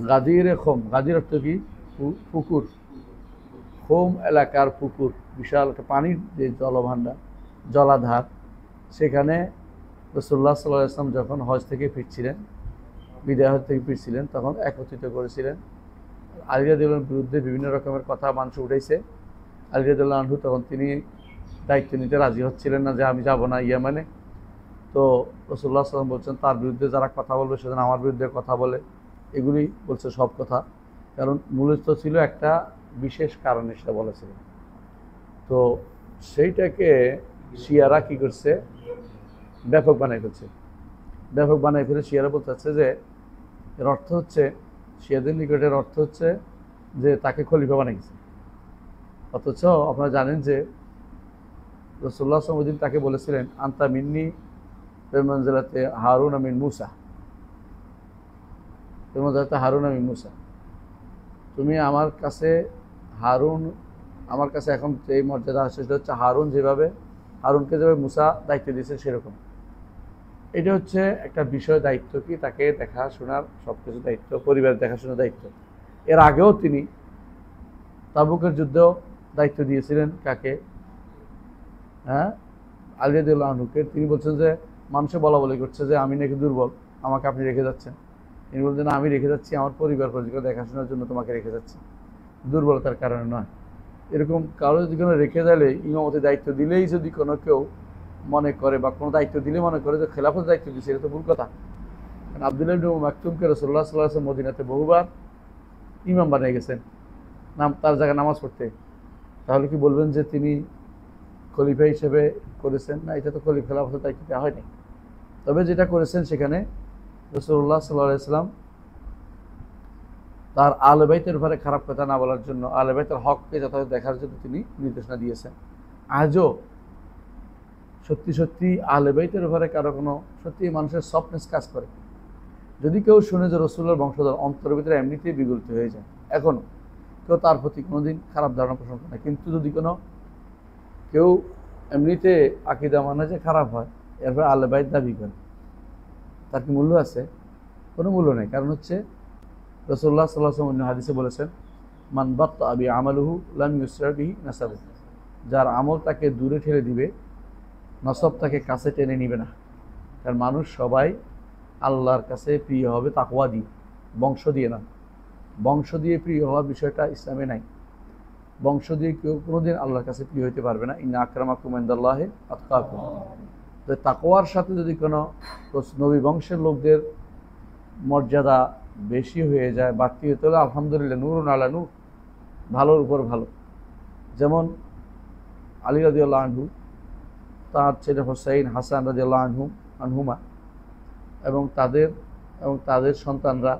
গাদিরে খোম, গাদির অর্থ কি? পুকুর। খোম এলাকার পুকুর, বিশাল একটা পানির যে জলভাণ্ডার, জলাধার, সেখানে রাসূলুল্লাহ সাল্লাল্লাহু আলাইহি ওয়াসাল্লাম যখন হজ থেকে ফিরছিলেন, বিদায় হজ থেকে ফিরছিলেন, তখন একত্রিত করেছিলেন। আলী রাদিয়াল্লাহু আনহুর বিরুদ্ধে বিভিন্ন রকমের কথা মানুষ উঠাইছে। আলী রাদিয়াল্লাহু আনহু তখন তিনি দায়িত্ব নিতে রাজি হচ্ছিলেন না, যে আমি যাব না ইয়ামানে। তো রাসূলুল্লাহ সাল্লাল্লাহু আলাইহি ওয়াসাল্লাম বলছেন, তার বিরুদ্ধে যারা কথা বলবে সেজন্য আমার বিরুদ্ধে কথা বলে। এগুলি বলছে সব কথা, কারণ মূলত ছিল একটা বিশেষ কারণে সেটা বলেছিলেন। তো সেইটাকে শিয়ারা কি করছে, ব্যাপক বানাই ফেলছে। ব্যাপক বানাই ফেলে শিয়ারা বলতে চাচ্ছে যে এর অর্থ হচ্ছে, শিয়াদের নিকটের অর্থ হচ্ছে যে তাকে খলিফা বানাই গেছে। অথচ আপনারা জানেন যে রাসূলুল্লাহ সাল্লাল্লাহু আলাইহি ওয়াসাল্লাম তাকে বলেছিলেন, আনতা মিন্নি বিমানজিলাতে হারুন মিন মুসা, বিমানজিলাতে হারুন মিন মুসা, তুমি আমার কাছে হারুন, আমার কাছে এখন যে মর্যাদা আছে সেটা হচ্ছে হারুনকে যেভাবে মুসা দায়িত্ব দিয়েছে সেরকম। এটা হচ্ছে একটা বিষয়, দায়িত্ব কি, তাকে দেখাশোনার সব কিছু দায়িত্ব, পরিবারের দেখাশোনার দায়িত্ব। এর আগেও তিনি তাবুকের যুদ্ধেও দায়িত্ব দিয়েছিলেন কাকে? হ্যাঁ, আলী রাদিয়াল্লাহু আনহুকে। তিনি বলছেন যে মানুষে বলা বলি করছে যে আমি নাকি দুর্বল, আমাকে আপনি রেখে যাচ্ছেন। তিনি বলছেন আমি রেখে যাচ্ছি আমার পরিবার পরিবার দেখাশোনার জন্য, তোমাকে রেখে যাচ্ছি, দুর্বলতার কারণে নয়। এরকম কারো যদি কোনো রেখে দিলে, ইমামতি দায়িত্ব দিলেই যদি কোনো কেউ মনে করে বা কোনো দায়িত্ব দিলে মনে করে যে খেলাফত দায়িত্ব দিচ্ছে, এটা তো ভুল কথা। কারণ আব্দুল্লাহ ইবনে মাকতুমকে রাসূলুল্লাহ সাল্লাল্লাহু আলাইহি ওয়াসাল্লাম মদিনাতে বহুবার ইমাম বানিয়ে গেছেন, তার জায়গায় নামাজ পড়তে। তাহলে কি বলবেন যে তিনি খলিফা হিসেবে করেছেন? না, এটা তো খেলাফতের দায়িত্ব দেওয়া হয়নি। তবে যেটা করেছেন সেখানে রাসূলুল্লাহ সাল্লাল্লাহু আলাইহি ওয়াসাল্লাম তার আহলে বাইতের ব্যাপারে খারাপ কথা না বলার জন্য, আহলে বাইতের হককে যথাযথ দেখার জন্য তিনি নির্দেশনা দিয়েছেন। আজও সত্যি সত্যি আহলে বাইতের ব্যাপারে কারো কোনো সত্যি মানুষের সফটনেস কাজ করে। যদি কেউ শুনে যে রাসূলুল্লাহর বংশধর, অন্তরের ভিতরে এমনিতেই বিগলিত হয়ে যায়। এখনও কেউ তার প্রতি কোনোদিন খারাপ ধারণা পোষণ করে না, কিন্তু যদি কোনো কেউ এমনিতে আকীদা মানে যে খারাপ হয়, এরপরে আহলে বাইত দাবি করে, তার কি মূল্য আছে? কোনো মূল্য নেই। কারণ হচ্ছে রাসূলুল্লাহ সাল্লাল্লাহু আলাইহি ওয়াসাল্লাম হাদিসে বলেছেন, মান বাত্তা বি আমালুহু লাম ইউসরা বিহি নাসাবু, যার আমল তাকে দূরে ঠেলে দিবে, নসব তাকে কাছে টেনে নিবে না। কারণ মানুষ সবাই আল্লাহর কাছে প্রিয় হবে তাকওয়া দিয়ে, বংশ দিয়ে না। বংশ দিয়ে প্রিয় হওয়ার বিষয়টা ইসলামে নাই। বংশ দিয়ে কেউ কোনোদিন আল্লাহর কাছে প্রিয় হতে পারবে না। ইন্না আকরামাকুম ইনদাল্লাহি আতকাকুম। তো তাকওয়ার সাথে যদি কোনো নবী বংশের লোকদের মর্যাদা বেশি হয়ে যায়, বাড়তি হতে হলে আলহামদুলিল্লাহ, নূরুন আলা নূর, ভালোর উপর ভালো। যেমন আলী রাদিয়াল্লাহু আনহু, তার ছেলে হোসাইন, হাসান রাদিয়াল্লাহু আনহুমা এবং তাদের সন্তানরা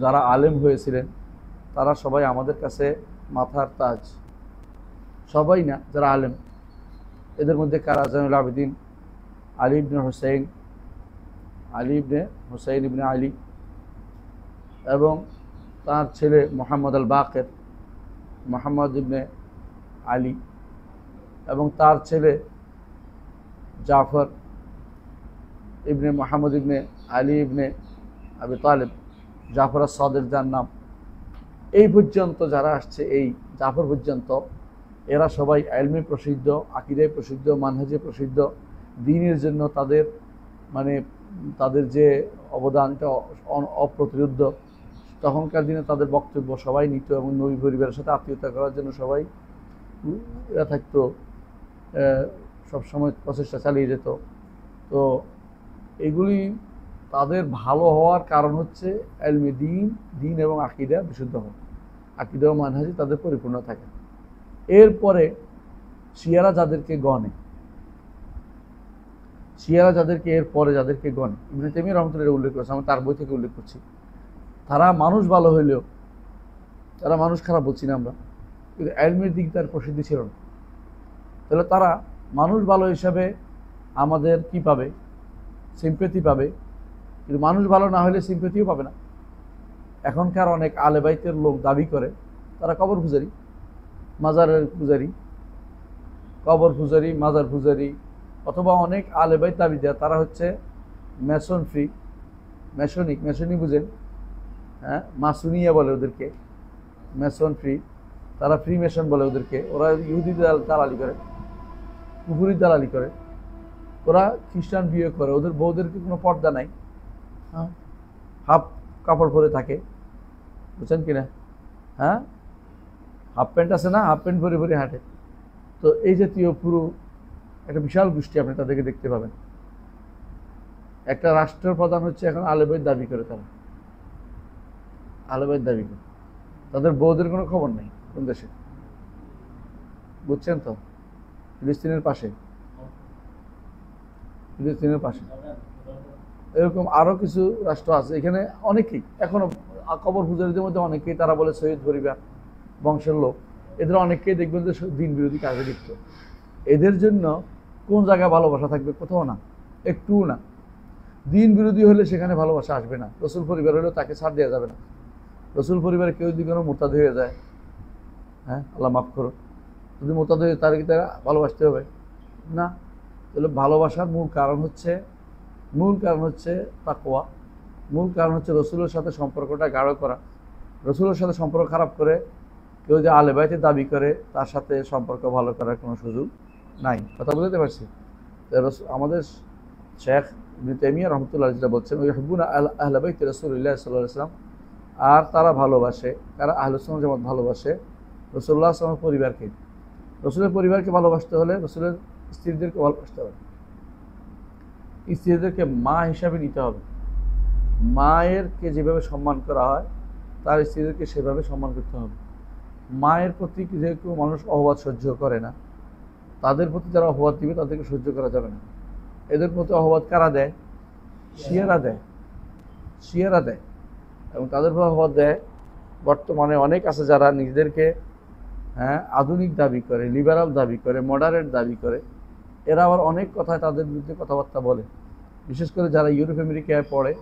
যারা আলেম হয়েছিলেন, তারা সবাই আমাদের কাছে মাথার তাজ। সবাই না, যারা আলেম, এদের মধ্যে কারা? জাইনুল আবেদিন আলী ইবনে হুসাইন ইবনে আলী, এবং তার ছেলে মোহাম্মদ আল বাকের, মোহাম্মদ ইবনে আলী, এবং তার ছেলে জাফর ইবনে মোহাম্মদ ইবনে আলী ইবনে আবি তালেব, জাফর আস-সাদিক যার নাম। এই পর্যন্ত যারা আসছে, এই জাফর পর্যন্ত, এরা সবাই ইলমে প্রসিদ্ধ, আকীদায় প্রসিদ্ধ, মানহাজে প্রসিদ্ধ। দ্বীনের জন্য তাদের যে অবদান, এটা অপ্রতিরোধ্য। তখনকার দিনে তাদের বক্তব্য সবাই নিত, এবং নবী পরিবারের সাথে আত্মীয়তা করার জন্য সবাই এরা থাকতো, সবসময় প্রচেষ্টা চালিয়ে যেত। তো এগুলি তাদের ভালো হওয়ার কারণ হচ্ছে ইলমে দ্বীন এবং আকীদা বিশুদ্ধ হয়, আকীদা ও মানহাজে তাদের পরিপূর্ণ থাকে। এরপরে শিয়ারা যাদেরকে গণে, এরপরে যাদেরকে গণে, ইবনে তাইমিয়া রাহমাতুল্লাহ উল্লেখ করেছে, আমি তার বই থেকে উল্লেখ করছি। তারা মানুষ ভালো হইলেও, তারা মানুষ খারাপ বলছি না আমরা, কিন্তু ইলমের দিক তার প্রসিদ্ধি ছিল না। তাহলে তারা মানুষ ভালো হিসাবে আমাদের কি পাবে? সিম্পেথি পাবে, কিন্তু মানুষ ভালো না হলে সিম্পেথিও পাবে না। এখনকার অনেক আহলে বাইতের লোক দাবি করে তারা কবর পূজারি, মাজারের পূজারি, কবর পূজারি, মাজার পূজারি, অথবা অনেক আহলে বাইত দাবি দেয় তারা হচ্ছে মেসনিক বুঝেন, হ্যাঁ, মাসুনিয়া বলে ওদেরকে, মেসন ফ্রি, তারা ফ্রি মেশন বলে ওদেরকে। ওরা ইহুদি দালালি করে, কুফুরি দালালি করে, ওরা খ্রিস্টান বিয়ে করে, ওদের বউদেরকে কোনো পর্দা নাই, হ্যাঁ, হাফ কাপড় পরে থাকে, বুঝছেন কিনা? হ্যাঁ, হাফ প্যান্ট আছে না, হাফ প্যান্ট পরে পরে হাঁটে। তো এই জাতীয় পুরো একটা বিশাল গোষ্ঠী আপনি তাদেরকে দেখতে পাবেন। একটা রাষ্ট্রের প্রধান হচ্ছে এখন আলেবের দাবি করে, তারা আলেবের দাবি করে, তাদের বউদের কোনো খবর নেই কোন দেশে, বুঝছেন তো? ফিলিস্তিনের পাশে, ফিলিস্তিনের পাশে এরকম আরো কিছু রাষ্ট্র আছে। এখানে অনেকেই এখনো কবর পূজারীদের মধ্যে অনেকেই, তারা বলে সৈয়দ পরিবার বংশের লোক, এদের অনেককেই দেখবেন যে দিন বিরোধী কাজে লিপ্ত। এদের জন্য কোন জায়গায় ভালোবাসা থাকবে? কোথাও না, একটুও না। দিন বিরোধী হলে সেখানে ভালোবাসা আসবে না। রসুল পরিবার হলেও তাকে ছাড় দেওয়া যাবে না। রসুল পরিবারে কেউ যদি কোনো মোরতাদ হয়ে যায়, হ্যাঁ, আল্লাহ মাফ করো, যদি মোরতাদ হয়ে তার কি তারা ভালোবাসতে হবে না? তাহলে ভালোবাসার মূল কারণ হচ্ছে তাকওয়া, মূল কারণ হচ্ছে রসুলের সাথে সম্পর্কটা গাঢ় করা। রসুলের সাথে সম্পর্ক খারাপ করে কেউ যে আলে বাইতে দাবি করে, তার সাথে সম্পর্ক ভালো করার কোনো সুযোগ নাই। কথা বুঝতে পারছি? আমাদের শেখ ইবনে তাইমিয়া রহমতুল্লাহ যেটা বলছেন, ওই ইউহিব্বুনা আহলে বাইতি রাসূলিল্লাহ সাল্লাল্লাহু আলাইহি ওয়াসাল্লাম, আর তারা ভালোবাসে, কারা আহলুস সুন্নাহ জামাত ভালোবাসে রাসূলুল্লাহ সাল্লাল্লাহু আলাইহি ওয়াসাল্লামের পরিবারকে। রসুলের পরিবারকে ভালোবাসতে হলে রসুলের স্ত্রীদেরকে ভালোবাসতে হবে, স্ত্রীদেরকে মা হিসাবে নিতে হবে। মায়েরকে যেভাবে সম্মান করা হয়, তার স্ত্রীদেরকে সেভাবে সম্মান করতে হবে। মায়ের প্রতি যেহেতু মানুষ অপবাদ সহ্য করে না, তাদের প্রতি যারা অপবাদ দিবে তাদেরকে সহ্য করা যাবে না। এদের প্রতি অপবাদ কারা দেয়? শিয়ারা দেয়, শিয়ারা দেয়। এবং তাদের প্রতি অপবাদ দেয় বর্তমানে অনেক আছে যারা নিজেদেরকে, হ্যাঁ, আধুনিক দাবি করে, লিবারাল দাবি করে, মডারেট দাবি করে। এরা আবার অনেক কথায় তাদের বিরুদ্ধে কথাবার্তা বলে, বিশেষ করে যারা ইউরোপ আমেরিকায় পড়ে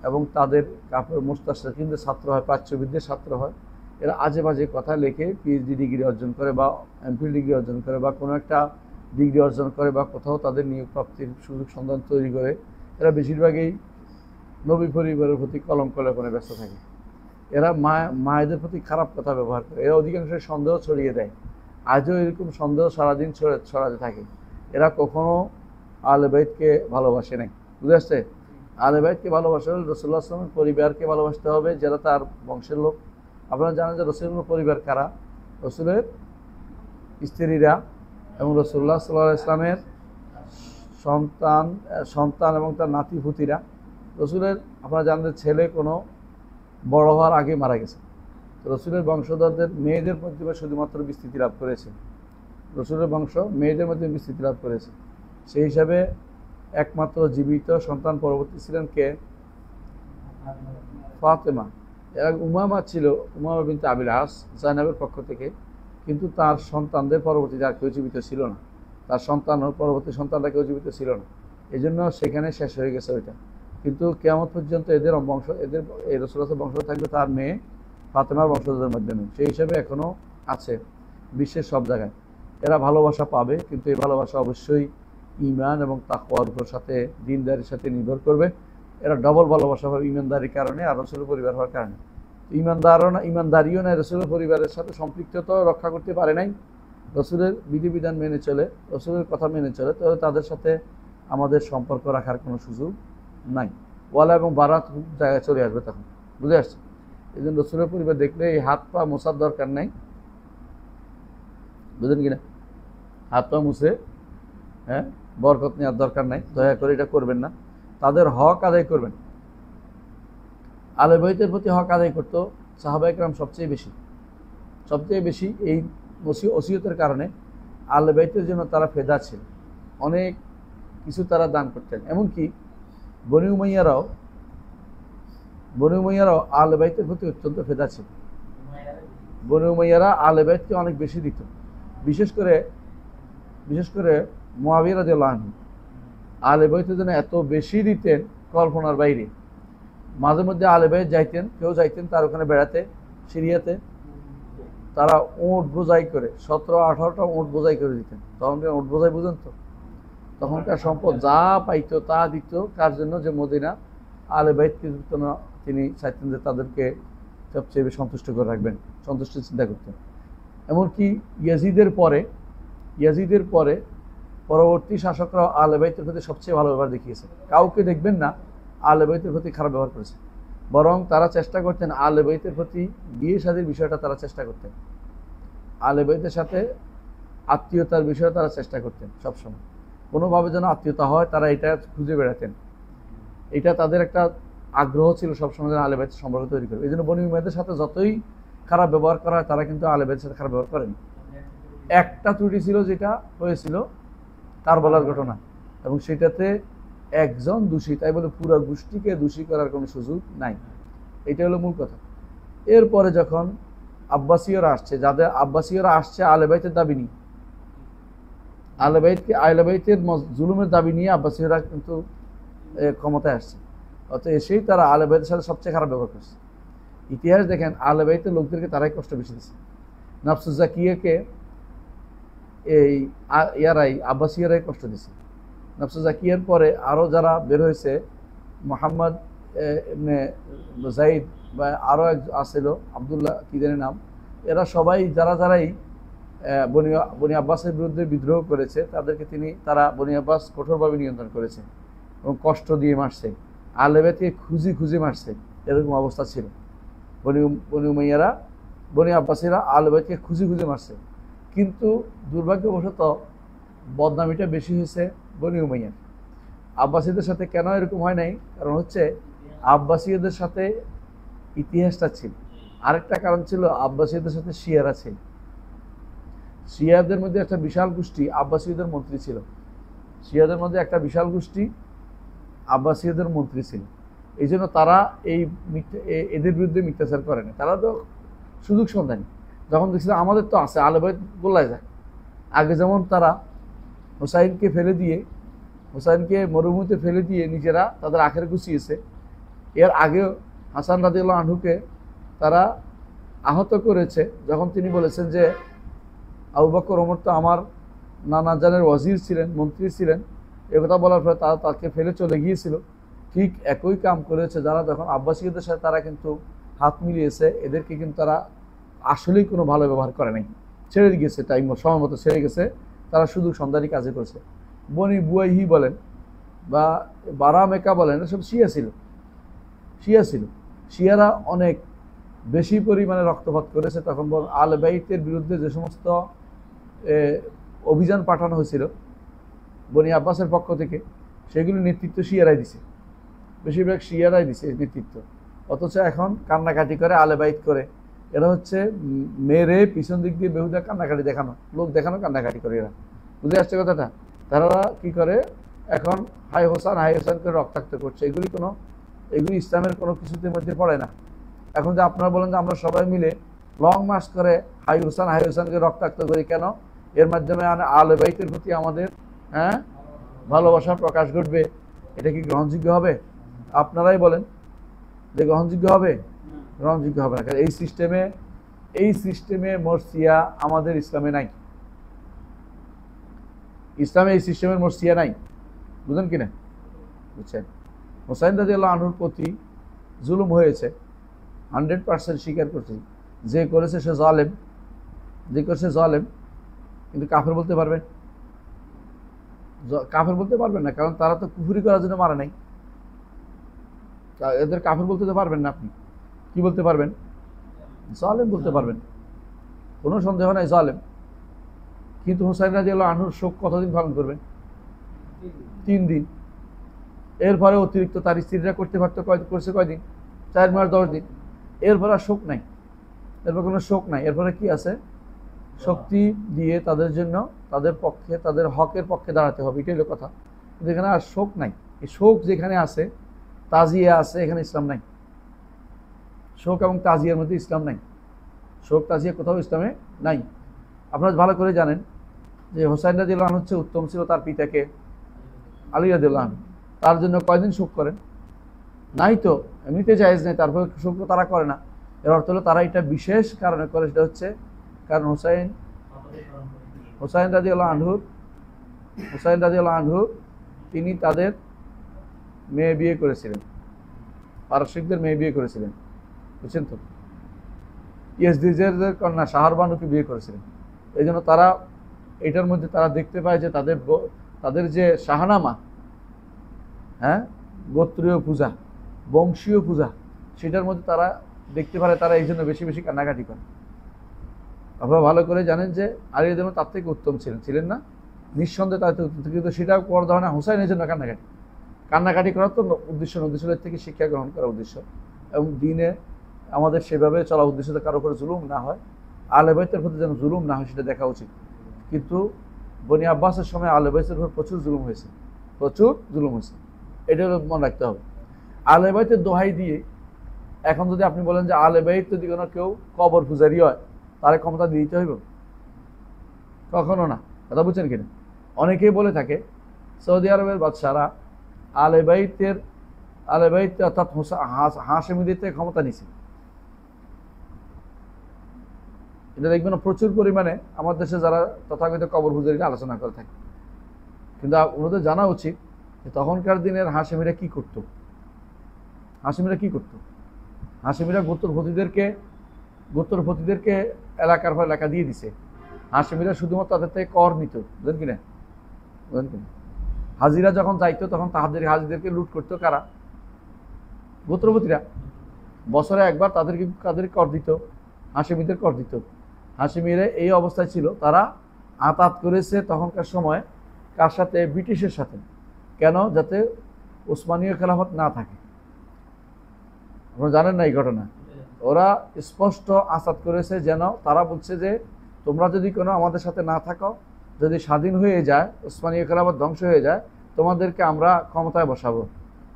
এবং তাদের কাপড় মুস্তাশরিকদের ছাত্র হয়, প্রাচ্যবিদদের ছাত্র হয়। এরা আজে বাজে কথা লেখে পিএইচডি ডিগ্রি অর্জন করে বা এমফিল ডিগ্রি অর্জন করে বা কোনো একটা ডিগ্রি অর্জন করে বা কোথাও তাদের নিয়োগ প্রাপ্তির সুযোগ সন্ধান তৈরি করে। এরা বেশিরভাগই নবী পরিবারের প্রতি কলঙ্ক লেপনে ব্যস্ত থাকে। এরা মায়েদের প্রতি খারাপ কথা ব্যবহার করে। এরা অধিকাংশ সন্দেহ ছড়িয়ে দেয়। আজও এরকম সন্দেহ সারাদিন ছড়াতে থাকে। এরা কখনো আহলে বাইতকে ভালোবাসে নাই, বুঝে আসছে? আহলে বাইতকে ভালোবাসা হলে রাসূলুল্লাহ সাল্লাল্লাহু আলাইহি ওয়াসাল্লামের পরিবারকে ভালোবাসতে হবে, যারা তার বংশের লোক। আপনারা জানেন যে রসুলের পরিবার কারা? রসুলের স্ত্রীরা এবং রাসূলুল্লাহ সাল্লাল্লাহু আলাইহি ওয়াসাল্লামের সন্তান এবং তার নাতিপুতিরা। রসুলের আপনারা জানেন ছেলে কোনো বড় হওয়ার আগে মারা গেছে। তো রসুলের বংশধরদের মেয়েদের মাধ্যমে শুধুমাত্র বিস্তৃতি লাভ করেছে। রসুলের বংশ মেয়েদের মাধ্যমে বিস্তৃতি লাভ করেছে। সেই হিসাবে একমাত্র জীবিত সন্তান পরবর্তী ছিলেন কে? ফাতেমা। এর আগে উমামা ছিল, উমামা বিনতে আবিল আস, জাইনাবের পক্ষ থেকে। কিন্তু তার সন্তানদের পরবর্তীতে আর কেউ জীবিত ছিল না। তার পরবর্তী সন্তানরা কেউ জীবিত ছিল না, এই জন্য সেখানে শেষ হয়ে গেছে ওইটা। কিন্তু কিয়ামত পর্যন্ত এদের বংশ, এদের এই রাসূলুল্লাহ বংশ থাকবে তার মেয়ে ফাতেমার বংশধরদের মাধ্যমে। সেই হিসাবে এখনো আছে বিশ্বের সব জায়গায়। এরা ভালোবাসা পাবে, কিন্তু এই ভালোবাসা অবশ্যই ঈমান এবং তাকওয়ার উপর সাথে, দিনদারির সাথে নির্ভর করবে। এরা ডবল ভালোবাসা পাবে ঈমানদারির কারণে আর রাসূলের পরিবার হওয়ার কারণে। ঈমানদারিও না, রাসূলের পরিবারের সাথে সম্পৃক্ততা রক্ষা করতে পারে নাই, রাসূলের বিধিবিধান মেনে চলে, রাসূলের কথা মেনে চলে, তাহলে তাদের সাথে আমাদের সম্পর্ক রাখার কোনো সুযোগ নাই। ওয়ালা এবং বারাত জায়গায় চলে আসবে তখন, বুঝে আসছে? এই জন্য রাসূলের পরিবার দেখলে এই হাত পা মোছার দরকার নাই, বুঝলেন কিনা? হাত পা মুছে, হ্যাঁ, বরকত নেওয়ার দরকার নাই। দয়া করে এটা করবেন না। তাদের হক আদায় করবেন। আহলে বাইতের প্রতি হক আদায় করতো সাহাবায়ে কেরাম সবচেয়ে বেশি। এই ওসিয়তের কারণে আহলে বাইতের জন্য তারা ফেদা ছিল, অনেক কিছু তারা দান করতেন। এমনকি বনি উমাইয়ারাও আহলে বাইতের প্রতি অত্যন্ত ফেদা ছিল। বনি উমাইয়ারা আহলে বাইতকে অনেক বেশি দিত। বিশেষ করে মুআবিয়া রাদিয়াল্লাহু আনহু আহলে বাইতের জন্য এত বেশি দিতেন, কল্পনার বাইরে। মাঝে মধ্যে আহলে বাইত কেউ যাইতেন তার ওখানে বেড়াতে, সিরিয়াতে। তারা উট বোঝাই করে 17-18টা উট বোঝাই করে দিতেন। তখনকার উট বোঝাই বুঝেন তো? তখনকার সম্পদ যা পাইতো তা দিত। কার জন্য? যে মদিনা আহলে বাইতকে তিনি চাইতেন যে তাদেরকে সবচেয়ে বেশি সন্তুষ্ট করে রাখবেন, সন্তুষ্টির চিন্তা করতেন। এমনকি ইয়াজিদের পরে পরবর্তী শাসকরা আহলে বাইতের প্রতি সবচেয়ে ভালো ব্যবহার দেখিয়েছে। কাউকে দেখবেন না আহলে বাইতের প্রতি খারাপ ব্যবহার করেছে, বরং তারা চেষ্টা করতেন আহলে বাইতের প্রতি বিয়ে শাদীর বিষয়টা তারা চেষ্টা করতেন, আহলে বাইতের সাথে আত্মীয়তার বিষয়ে তারা চেষ্টা করতেন সবসময়, কোনোভাবে যেন আত্মীয়তা হয় তারা এটা খুঁজে বেড়াতেন। এটা তাদের একটা আগ্রহ ছিল সবসময় যেন আহলে বাইতের সম্পর্ক তৈরি করবে। এই জন্য বনী উমাইয়াদের সাথে যতই খারাপ ব্যবহার করা হয় তারা কিন্তু আহলে বাইতের সাথে খারাপ ব্যবহার করেনি। একটা ত্রুটি ছিল যেটা হয়েছিল কারবালার ঘটনা, এবং সেটাতে একজন দোষী, তাই বলে পুরো গোষ্ঠীকে দোষী করার কোনো সুযোগ নাই, এটা হলো মূল কথা। এরপরে যখন আব্বাসীয়রা আসছে, আব্বাসীয়রা আসছে আহলে বাইতের দাবি নিয়ে, আহলে বাইতের জুলুমের দাবি নিয়ে আব্বাসীয়রা কিন্তু ক্ষমতায় আসছে, অত এসেই তারা আহলে বাইতের সাথে সবচেয়ে খারাপ ব্যবহার করছে। ইতিহাস দেখেন আহলে বাইতের লোকদেরকে তারাই কষ্ট বেশি দিচ্ছে। নাফসুজ জাকিয়াকে এই আব্বাসীয়রাই কষ্ট দিচ্ছে। নাফসুজ জাকিয়ার পরে আরও যারা বের হয়েছে, মোহাম্মদ ইবনে জাইদ বা আরও এক আছিল আবদুল্লাহ কি জানি নাম, এরা সবাই যারাই বনি আব্বাসের বিরুদ্ধে বিদ্রোহ করেছে তাদেরকে তারা বনি আব্বাস কঠোরভাবে নিয়ন্ত্রণ করেছে এবং কষ্ট দিয়ে মারছে, আহলে বাইতকে খুঁজে মারছে, এরকম অবস্থা ছিল। বনি আব্বাসীরা আহলে বাইতকে খুঁজে মারছে, কিন্তু দুর্ভাগ্যবশত বদনামিটা বেশি হয়েছে বনি উমাইয়ার। আব্বাসীদের সাথে কেন এরকম হয় নাই, কারণ হচ্ছে আব্বাসীদের সাথে ইতিহাসটা ছিল, আরেকটা কারণ ছিল আব্বাসীদের সাথে শিয়ারা ছিল। শিয়াদের মধ্যে একটা বিশাল গোষ্ঠী আব্বাসীদের মন্ত্রী ছিল, শিয়াদের মধ্যে একটা বিশাল গোষ্ঠী আব্বাসীদের মন্ত্রী ছিল। এই জন্য তারা এদের বিরুদ্ধে মিথ্যাচার করে না, তারা তো সুযোগ সন্ধানী। যখন দেখছিল আমাদের তো আছে আহলে বাইত গোল্লায় যায়, আগে যেমন তারা হুসাইনকে মরুভূমিতে ফেলে দিয়ে নিজেরা তাদের আখের গুছিয়েছে, এর আগেও হাসান রাদিয়াল্লাহু আনহুকে তারা আহত করেছে যখন তিনি বলেছেন যে আবু বকর ওমর তো আমার নানা জানের ওয়াজির ছিলেন, মন্ত্রী ছিলেন, একথা বলার পরে তারা তাকে ফেলে চলে গিয়েছিল। ঠিক একই কাম করেছে যারা তখন আব্বাসীয়দের সাথে তারা কিন্তু হাত মিলিয়েছে, এদেরকে কিন্তু তারা আসলেই কোনো ভালো ব্যবহার করে নাই, ছেড়ে গিয়েছে, সময় মতো ছেড়ে গেছে, তারা শুধু সন্ধানী কাজে করছে। বনি বুয়াইহি বলেন বা বারা মেকা বলেন, এসব শিয়া ছিল। শিয়ারা অনেক বেশি পরিমাণে রক্তপাত করেছে তখন। আহলে বাইতের বিরুদ্ধে যে সমস্ত অভিযান পাঠানো হয়েছিল বনি আব্বাসের পক্ষ থেকে, সেগুলির নেতৃত্ব শিয়ারাই দিছে, বেশিরভাগ শিয়ারাই দিছে নেতৃত্ব। অথচ এখন কান্নাকাটি করে আহলে বাইত করে, এরা হচ্ছে মেরে পিছন দিক দিয়ে বেহুদা কান্নাকাটি লোক দেখানো কান্নাকাটি করে। এরা বুঝে আসছে কথাটা? তারা কি করে এখন হাই হোসেন করে রক্তাক্ত করছে। এগুলি ইসলামের কোনো কিছুদের মধ্যে পড়ে না। এখন যে আপনারা বলেন যে আমরা সবাই মিলে লং মার্চ করে হাই হোসেনকে রক্তাক্ত করি কেন? এর মাধ্যমে আহলে বাইতের প্রতি আমাদের ভালোবাসা প্রকাশ ঘটবে, এটা কি গ্রহণযোগ্য হবে? আপনারাই বলেন যে গ্রহণযোগ্য হবে? গ্রহণযোগ্য হবে না। এই সিস্টেমে মর্সিয়া আমাদের ইসলামে নাই, ইসলামে এই সিস্টেমের মর্সিয়া নাই, বুঝেন কিনা? বুঝছেন? হুসাইন রাদিয়াল্লাহু আনহুর প্রতি জুলুম হয়েছে, 100% স্বীকার করছি। যে করেছে সে জালেম, কিন্তু কাফের বলতে পারবেন? কাফের বলতে পারবেন না, কারণ তারা তো কুফরি করার জন্য মারা নাই। এদের কাফের বলতে তো পারবেন না। আপনি কি বলতে পারবেন? জালেম বলতে পারবেন, কোনো সন্দেহ নাই জালেম। কিন্তু হুসাইন রাদিয়াল্লাহু আনহুর শোক কতদিন পালন করবেন? 3 দিন। এরপরে অতিরিক্ত তার স্ত্রীরা করতে পারতো, করছে কয়দিন? 4 মাস 10 দিন। এরপরে আর শোক নাই, এরপর কোনো শোক নাই। এরপরে কি আছে? শক্তি দিয়ে তাদের জন্য, তাদের পক্ষে, তাদের হকের পক্ষে দাঁড়াতে হবে, এটাই হলো কথা। কিন্তু এখানে আর শোক নাই। এই শোক যেখানে আছে, তাজিয়া আছে, এখানে ইসলাম নাই। শোক এবং তাজিয়ার মধ্যে ইসলাম নাই। শোক তাজিয়া কোথাও ইসলামে নাই। আপনারা ভালো করে জানেন যে হুসাইন রাদিয়াল্লাহু আনহু হচ্ছে উত্তম ছিল তার পিতাকে আলী রাদিয়াল্লাহু আনহু, তার জন্য কয়দিন শোক করেন? নাই তো, এমনিতে জায়েজ নেই, তারপরে শোক তারা করে না। এর অর্থ হলো তারা এটা বিশেষ কারণে করে, সেটা হচ্ছে কারণ হুসাইন রাদিয়াল্লাহু আনহু তিনি তাদের মেয়ে বিয়ে করেছিলেন, পারস্যিকদের মেয়ে বিয়ে করেছিলেন, বুঝছেন তো। ইয়েজদিদের কন্যা শাহরবানুকে বিয়ে করেছিলেন। এই জন্য তারা এটার মধ্যে তারা দেখতে পায় যে তাদের যে শাহনামা, হ্যাঁ, গোত্রীয় পূজা, বংশীয় পূজা, সেটার মধ্যে তারা দেখতে পারে, তারা এই জন্য বেশি বেশি কান্নাকাটি করে। আপনারা ভালো করে জানেন যে আলী রাদিয়াল্লাহু তার থেকে উত্তম ছিলেন না, নিঃসন্দেহে তার থেকে উত্তম, কিন্তু সেটাও করার ধরনে হুসাইনের জন্য কান্নাকাটি করার তো উদ্দেশ্য থেকে শিক্ষা গ্রহণ করার উদ্দেশ্য, এবং দিনে আমাদের সেভাবে চলা উদ্দেশ্য কারো উপরে জুলুম না হয়, আহলে বাইতের প্রতি যেন জুলুম না হয় সেটা দেখা উচিত। কিন্তু বনি আব্বাসের সময় আহলে বাইতের উপর প্রচুর জুলুম হয়েছে। এটা মনে রাখতে হবে। আহলে বাইতের দোহাই দিয়ে এখন যদি আপনি বলেন যে আহলে বাইত যদি কোনো কেউ কবর পূজারি হয়, তার ক্ষমতা দিয়ে দিতে হইব? কখনো না। কথা বুঝছেন কিনা? অনেকেই বলে থাকে সৌদি আরবের বাদশারা আহলে বাইত অর্থাৎ হাশেমিদের থেকে ক্ষমতা নিছে। এটা দেখবেন প্রচুর পরিমাণে আমার দেশে যারা তথাকথিত কবর পূজারীরা আলোচনা করে থাকে। কিন্তু ওনাদের জানা উচিত যে তখনকার দিনের হাশেমিরা কি করত। হাশেমিরা গোত্রপতিদেরকে এলাকার পর এলাকা দিয়ে দিছে। হাশেমিরা শুধুমাত্র তাদের থেকে কর নিত, বুঝলেন কিনা। হাজিরা যখন যাইতো তখন হাজিদেরকে লুট করতো কারা? গোত্রপতিরা। বছরে একবার তাদের কর দিত, হাশেমিদের কর দিত। হাশেমিরা এই অবস্থায় ছিল, তারা আতাত করেছে তখনকার সময় কার সাথে? ব্রিটিশের সাথে। কেন? যাতে ওসমানীয় খেলাফত না থাকে। আপনারা জানেন না এই ঘটনা। ওরা স্পষ্ট আসাদ করেছে, যেন তারা বলছে যে তোমরা যদি কোনো আমাদের সাথে না থাকো, যদি স্বাধীন হয়ে যায়, ওসমানীয় খেলাফত ধ্বংস হয়ে যায়, তোমাদেরকে আমরা ক্ষমতায় বসাবো,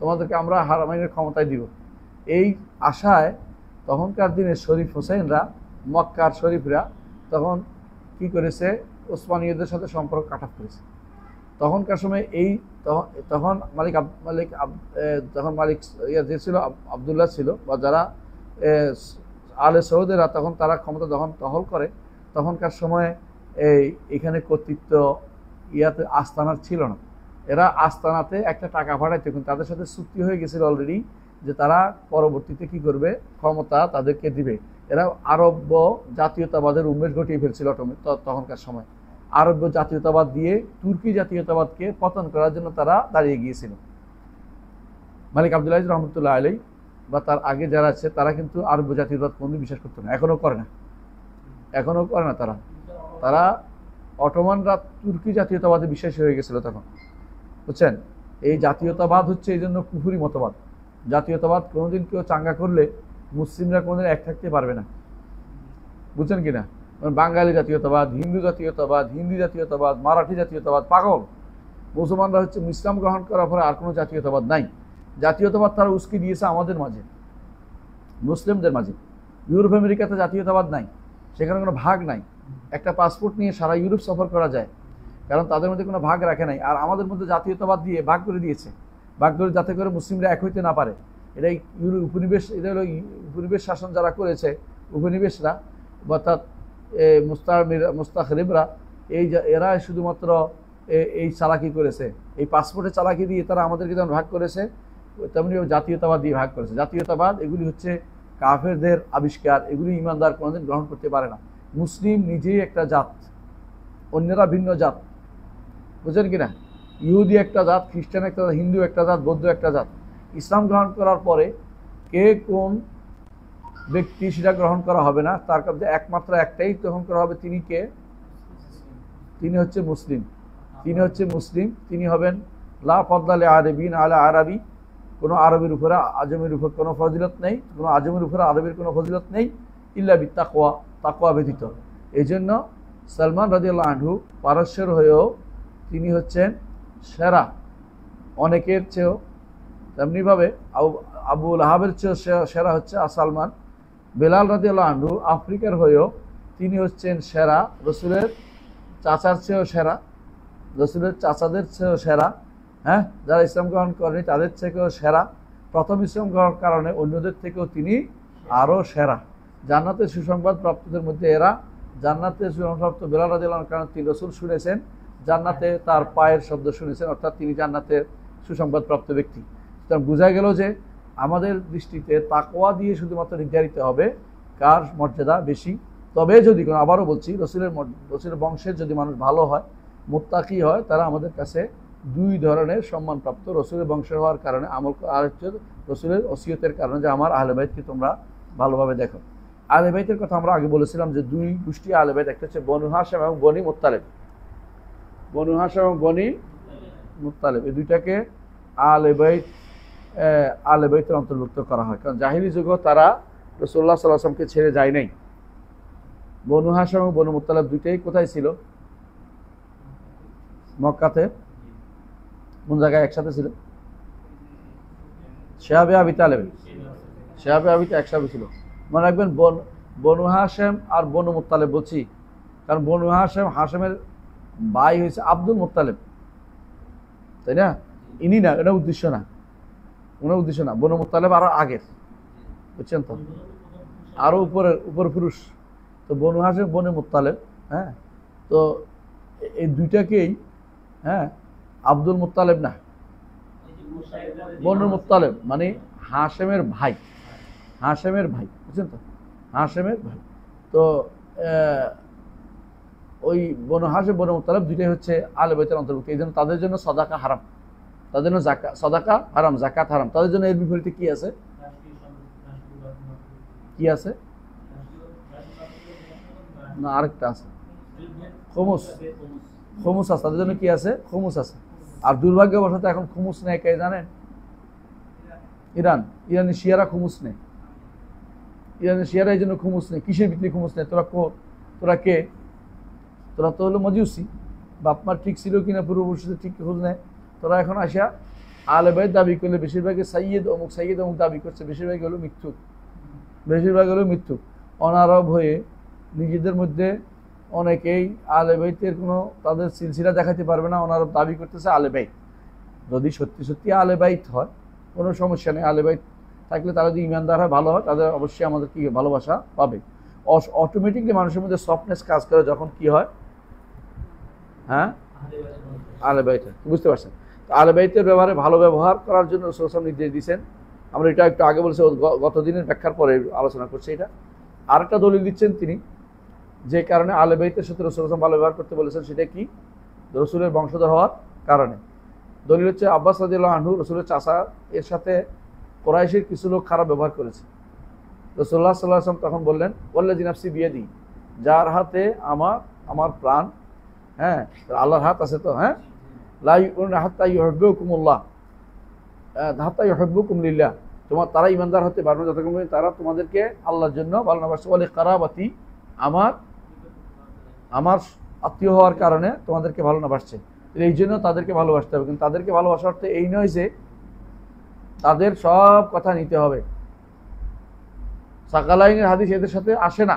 তোমাদেরকে আমরা হারামাইনের ক্ষমতায় দিব। এই আশায় তখনকার দিনে শরীফ হোসেনরা, মক্কার শরীফরা তখন কি করেছে? ওসমানীয়দের সাথে সম্পর্ক কাট অফ করেছে। তখনকার সময় তখন মালিক যে ছিল আবদুল্লাহ ছিল, বা যারা আলে সৌদেরা, তখন তারা ক্ষমতা যখন দখল করে, তখনকার সময়ে এখানে কর্তৃত্ব আস্তানার ছিল না। এরা আস্তানাতে একটা টাকা পাঠাইতো, কিন্তু তাদের সাথে চুক্তি হয়ে গেছিল অলরেডি যে তারা পরবর্তীতে কি করবে? ক্ষমতা তাদেরকে দিবে। এরা আরব জাতীয়তাবাদের উন্মেষ ঘটিয়ে ফেলছিল তখনকার সময়। আরব জাতীয়তাবাদ দিয়ে তুর্কি জাতীয়তাবাদকে পতন করার জন্য তারা দাঁড়িয়ে গিয়েছিল। মালিক আব্দুল আজিজ রহমতুল্লাহ আলাইহি বা তার আগে যারা আছে, তারা কিন্তু আরব জাতীয়তাবাদ কোনদিন বিশ্বাস করতো না, এখনো করে না। তারা অটোমানরা তুর্কি জাতীয়তাবাদে বিশ্বাসী হয়ে গেছিল তখন, বুঝছেন। এই জাতীয়তাবাদ হচ্ছে এই জন্য কুফরি মতবাদ। জাতীয়তাবাদ কোনোদিন কেউ চাঙ্গা করলে মুসলিমরা কোনোদিন এক থাকতে পারবে না, বুঝছেন কিনা। বাঙালি জাতীয়তাবাদ, হিন্দু জাতীয়তাবাদ, মারাঠি জাতীয়তাবাদ, পাগল। মুসলমানরা হচ্ছে ইসলাম গ্রহণ করার পরে আর কোনো জাতীয়তাবাদ নাই। জাতীয়তাবাদ তারা উস্কে দিয়েছে আমাদের মাঝে, মুসলিমদের মাঝে। ইউরোপ আমেরিকাতে জাতীয়তাবাদ নাই, সেখানে কোনো ভাগ নাই। একটা পাসপোর্ট নিয়ে সারা ইউরোপ সফর করা যায়, কারণ তাদের মধ্যে কোনো ভাগ রাখে নাই। আর আমাদের মধ্যে জাতীয়তাবাদ দিয়ে ভাগ করে দিয়েছে, যাতে করে মুসলিমরা এক হইতে না পারে। এটাই উপনিবেশ, এটা হলো উপনিবেশ শাসন যারা করেছে, উপনিবেশরা অর্থাৎ মুস্তাখরিবরা, এরা শুধুমাত্র এই চালাকি করেছে। এই পাসপোর্টের চালাকি দিয়ে তারা আমাদেরকে যেমন ভাগ করেছে, তেমনি জাতীয়তাবাদ দিয়ে ভাগ করেছে। জাতীয়তাবাদ এগুলি হচ্ছে কাফেরদের আবিষ্কার, এগুলি ইমানদার কোনোদিন গ্রহণ করতে পারে না। মুসলিম নিজেই একটা জাত, অন্যরা ভিন্ন জাত, বুঝলেন কিনা। ইহুদি একটা জাত, খ্রিস্টান একটা জাত, হিন্দু একটা জাত, বৌদ্ধ একটা জাত। ইসলাম গ্রহণ করার পরে কে কোন ব্যক্তি সেটা গ্রহণ করা হবে না, তার কাছে একমাত্র একটাই গ্রহণ করা হবে। তিনি কে? তিনি হচ্ছে মুসলিম। তিনি হবেন লা ফাদলা আরবিন আলা আরবি। কোনো আরবের উপরে আজমের উপর কোনো ফজিলত নেই, কোনো আজমের উপরে আরবের কোনো ফজিলত নেই, ইল্লা বিত্তাকওয়া, তাকওয়া ব্যতীত। এই জন্য সালমান রাদিয়াল্লাহু আনহু পারস্যের হয়েও তিনি হচ্ছেন সেরা, অনেকের চেয়েও। তেমনিভাবে আবু লাহাবের চেয়েও সেরা হচ্ছে সালমান। বেলাল রাদিয়াল্লাহু আনহু আফ্রিকার হয়েও তিনি হচ্ছেন সেরা, রসুলের চাচার চেয়েও সেরা, রসুলের চাচাদের চেয়েও সেরা। হ্যাঁ, যারা ইসলাম গ্রহণ করেনি তাদের থেকেও সেরা। প্রথম ইসলাম গ্রহণের কারণে অন্যদের থেকেও তিনি আরও সেরা। জান্নাতের সুসংবাদ প্রাপ্তদের মধ্যে এরা। জান্নাতের সুসংবাদপ্রাপ্ত বেলাল রাদিয়াল্লাহু আনহু, কারণ তিনি রসুল শুনেছেন, জান্নাতে তার পায়ের শব্দ শুনেছেন, অর্থাৎ তিনি জান্নাতের সুসংবাদপ্রাপ্ত ব্যক্তি। সুতরাং বোঝা গেল যে আমাদের দৃষ্টিতে তাকওয়া দিয়ে শুধুমাত্র নির্ধারিত হবে কার মর্যাদা বেশি। তবে যদি কোনো, আবারও বলছি, রসুলের বংশের যদি মানুষ ভালো হয়, মুত্তাকি হয়, তারা আমাদের কাছে দুই ধরনের সম্মানপ্রাপ্ত। রসুলের বংশের হওয়ার কারণে আমল, আর হচ্ছে রসুলের ওসিয়তের কারণে যে আমার আহলে বাইতকে তোমরা ভালোভাবে দেখো। আহলে বাইতের কথা আমরা আগে বলেছিলাম যে দুই গোষ্ঠী আহলে বাইত, একটা হচ্ছে বনু হাশিম এবং বনি মুত্তালিব। বনু হাশিম এবং বনি মুত্তালিব এই দুইটাকে আহলে বাইতের অন্তর্ভুক্ত করা হয়, কারণ জাহিলি যুগেও তারা রাসূলুল্লাহ সাল্লাল্লাহু আলাইহি ওয়াসাল্লামকে ছেড়ে যায় নাই। বনু হাশিম এবং বনু মুত্তালিব দুইটাই কোথায় ছিল? মক্কাতে। কোন জায়গায় একসাথে ছিল? শিহাবে আবি তালেব, শিহাবে আবিতে একসাথে ছিল। মনে রাখবেন, বনু হাশিম আর বনু মুত্তালিব বলছি কারণ বনু হাশিমের ভাই হয়েছে আব্দুল মুত্তালিব, তাই না? ইনি না, এটা উদ্দেশ্য না, ওনার উদ্দেশ্য না। বনু মুত্তালিব আরো আগের, বুঝছেন তো, আরো উপর পুরুষ। তো বনু হাশিম বনু মুত্তালিব, হ্যাঁ। তো এই দুইটাকেই, হ্যাঁ, আব্দুল মুত্তালিব না, বনু মুত্তালিব মানে হাশিমের ভাই, হাশিমের ভাই, বুঝছেন তো, হাশিমের ভাই। তো ওই বনু হাশিম বনু মুত্তালিব দুইটাই হচ্ছে আহলে বাইতের অন্তর্ভুক্ত। এই জন্য তাদের জন্য সাদাকা হারাম, তাদের জন্য সাদাকা হারাম, যাকাত হারাম। তাদের জন্য এর বিপরীতে কি আছে? কি আছে না, আরেকটা আছে, খুমুস। খুমুস আছে তাদের জন্য। কি আছে? খুমুস আছে। আর দুর্ভাগ্যবশত এখন খুমুস নেই কে জানেন? ইরানি শিয়ারা খুমুস নেই। ইরানি শিয়ারা এই জন্য খুমুস নেই। কিসের ভিত্তি খুমুস নেই? তোরা কে? তোরা তো হলো মজুসি, বাপমার ঠিক ছিল কিনা পূর্বপুরুষদের ঠিক খোঁজ নেয়। তোরা এখন আসিয়া আহলে বাইত দাবি করলে বেশিরভাগই সাইয়্যিদ অমুক দাবি করছে, বেশিরভাগ হলো মিথ্যুক। অনারব হয়ে নিজেদের মধ্যে অনেকেই আহলে বাইতের কোনো তাদের সিলসিলা দেখাতে পারবে না, অনারব দাবি করতেছে আহলে বাইত। যদি সত্যি আহলে বাইত হয় কোনো সমস্যা নেই, আহলে বাইত থাকলে তারা যদি ইমানদার হয়, ভালো হয়, তাদের অবশ্যই আমাদের কি ভালোবাসা পাবে। অটোমেটিকলি মানুষের মধ্যে সফটনেস কাজ করে যখন কি হয়, হ্যাঁ, আহলে বাইত। বুঝতে পারছেন? তো আহলে বাইতের ব্যবহারে ভালো ব্যবহার করার জন্য রাসূল সাল্লাল্লাহু আলাইহি ওয়াসাল্লাম নির্দেশ দিয়েছেন। আমরা এটা একটু আগে বলেছি, গত দিনের ব্যাখ্যার পরে আলোচনা করছি। এটা আরেকটা দলিল দিচ্ছেন তিনি, যে কারণে আহলে বাইতের সাথে রাসূল সাল্লাল্লাহু আলাইহি ওয়াসাল্লাম ভালো ব্যবহার করতে বলেছেন, সেটা কি? রসুলের বংশধর হওয়ার কারণে। দলিল হচ্ছে আব্বাস রাদিয়াল্লাহু আনহু, রসুলের চাচা, এর সাথে কুরাইশের কিছু লোক খারাপ ব্যবহার করেছে। রাসূলুল্লাহ সাল্লাল্লাহু আলাইহি ওয়াসাল্লাম তখন বললেন, ওয়াল্লাযী নাফসি বিয়াদি, যার হাতে আমার প্রাণ, হ্যাঁ, আল্লাহর হাত আছে তো, হ্যাঁ, লা ইউমিনুনা হাত্তা ইউহিব্বুকুমুল্লাহ হাত্তা ইউহিব্বুকুম লিল্লাহ, তারা ইমানদার হতে পারবে না যতক্ষণ পর্যন্ত তারা তোমাদেরকে আল্লাহর জন্য ভালোবাসে। ওয়ালি কারাবাতি, আমার আত্মীয় হওয়ার কারণে তোমাদেরকে ভালো না বাসছে, এই জন্য তাদেরকে ভালোবাসতে হবে। কিন্তু তাদেরকে ভালোবাসার অর্থে এই নয় যে তাদের সব কথা নিতে হবে। সাকালাইনের হাদিস এদের সাথে আসে না,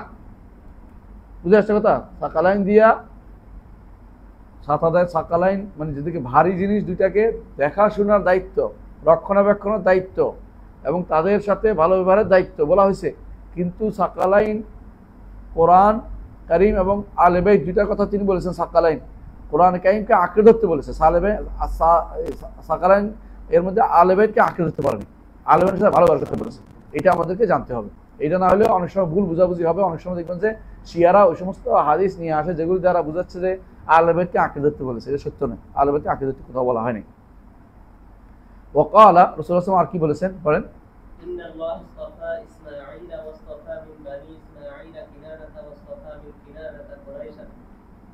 বুঝে আসছে কথা? সাকালাইন দিয়া সাকালাইন মানে যেদিকে ভারী জিনিস দুইটাকে দেখাশোনার দায়িত্ব, রক্ষণাবেক্ষণের দায়িত্ব এবং তাদের সাথে ভালো ব্যবহারের দায়িত্ব বলা হয়েছে। কিন্তু সাকালাইন, কোরআন কারীম এবং আহলে বাইত দুইটার কথা তিনি বলেছেন। সাকালাইন কোরআন কারীমকে আঁকড়ে ধরতে বলেছে, সাকালাইন এর মধ্যে আহলে বাইতকে আঁকড়ে ধরতে পারেনি, আহলে বাইতের সাথে ভালো ব্যবহার করতে বলেছে। এটা আমাদেরকে জানতে হবে। এটা না হলে অনেক সময় ভুল বুঝাবুঝি হবে। অনেক সময় দেখবেন যে শিয়ারা ওই সমস্ত হাদিস নিয়ে আসে যেগুলো দ্বারা বোঝাচ্ছে যে আহলে বাইতকে আঁকড়ে ধরতে বলেছে। এটা সত্য নয়, আহলে বাইতকে আঁকড়ে ধরতে কোথাও বলা হয়নি। ওয়াকালা রাসূলুল্লাহ সাল্লাল্লাহু আলাইহি ওয়াসাল্লাম আর কি বলেছেন পড়েন, ইন্নাল্লাহ ইসতাফা ইসমাঈলা ওয়াসতাফা মিন বানি ইসমাঈলা কিনানাতা ওয়াসতাফা মিন কিনানাতা কুরাইশান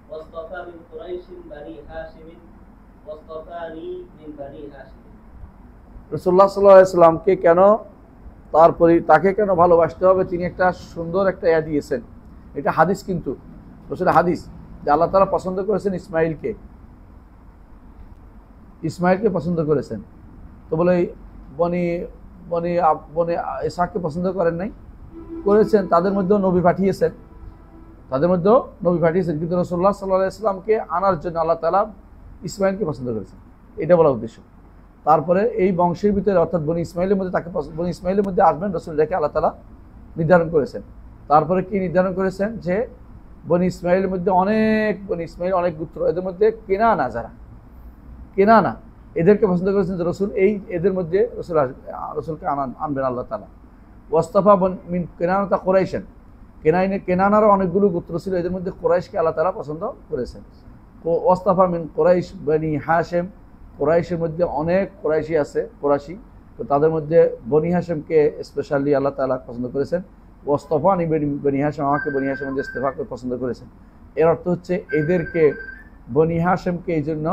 ওয়াসতাফা মিন কুরাইশিন বানি হাশিম ওয়াসতাফানি মিন বানি হাশিম। রাসূলুল্লাহ সাল্লাল্লাহু আলাইহি ওয়াসাল্লামকে কেন, তাকে কেন ভালোবাসতে হবে, তিনি একটা সুন্দর একটা ইয়া দিয়েছেন। এটা হাদিস, কিন্তু রাসূলের হাদিস যে আল্লাহ তাআলা পছন্দ করেছেন ইসমাঈলকে পছন্দ করেছেন। তো বলে বনি ইসহাককে পছন্দ করেন নাই? করেছেন, তাদের মধ্যেও নবী পাঠিয়েছেন, কিন্তু রাসূলুল্লাহ সাল্লাল্লাহু আলাইহি ওয়াসাল্লামকে আনার জন্য আল্লাহ তাআলা ইসমাঈলকে পছন্দ করেছেন, এটা বলা উদ্দেশ্য। তারপরে এই বংশের ভিতরে অর্থাৎ বনি ইসমাঈলের মধ্যে আসবেন রাসূল, দেখে আল্লাহ তাআলা নির্ধারণ করেছেন। তারপরে কি নির্ধারণ করেছেন যে বনি ইসমাঈলের মধ্যে অনেক গোত্র, এদের মধ্যে কেনানা এদেরকে পছন্দ করেছেন যে রসুল এদের মধ্যে রসুলকে আনবেন আল্লাহ তাআলা। ওয়াস্তাফা মিন কেনানাতা কুরাইশান, কেনানারও অনেকগুলো গোত্র ছিল, এদের মধ্যে কুরাইশকে আল্লাহ তাআলা পছন্দ করেছেন। ওয়াস্তাফা মিন কুরাইশ বনি হাশেম, কুরাইশের মধ্যে অনেক কুরাইশি আছে, কুরাইশি, তো তাদের মধ্যে বনি হাশেমকে স্পেশালি আল্লাহ তাআলা পছন্দ করেছেন। ওয়াস্তাফানি বনি হাশেম, আমাকে বনি হাশেম মধ্যে ইস্তেফাকে পছন্দ করেছেন। এর অর্থ হচ্ছে এদেরকে বনি হাশেমকে এই জন্য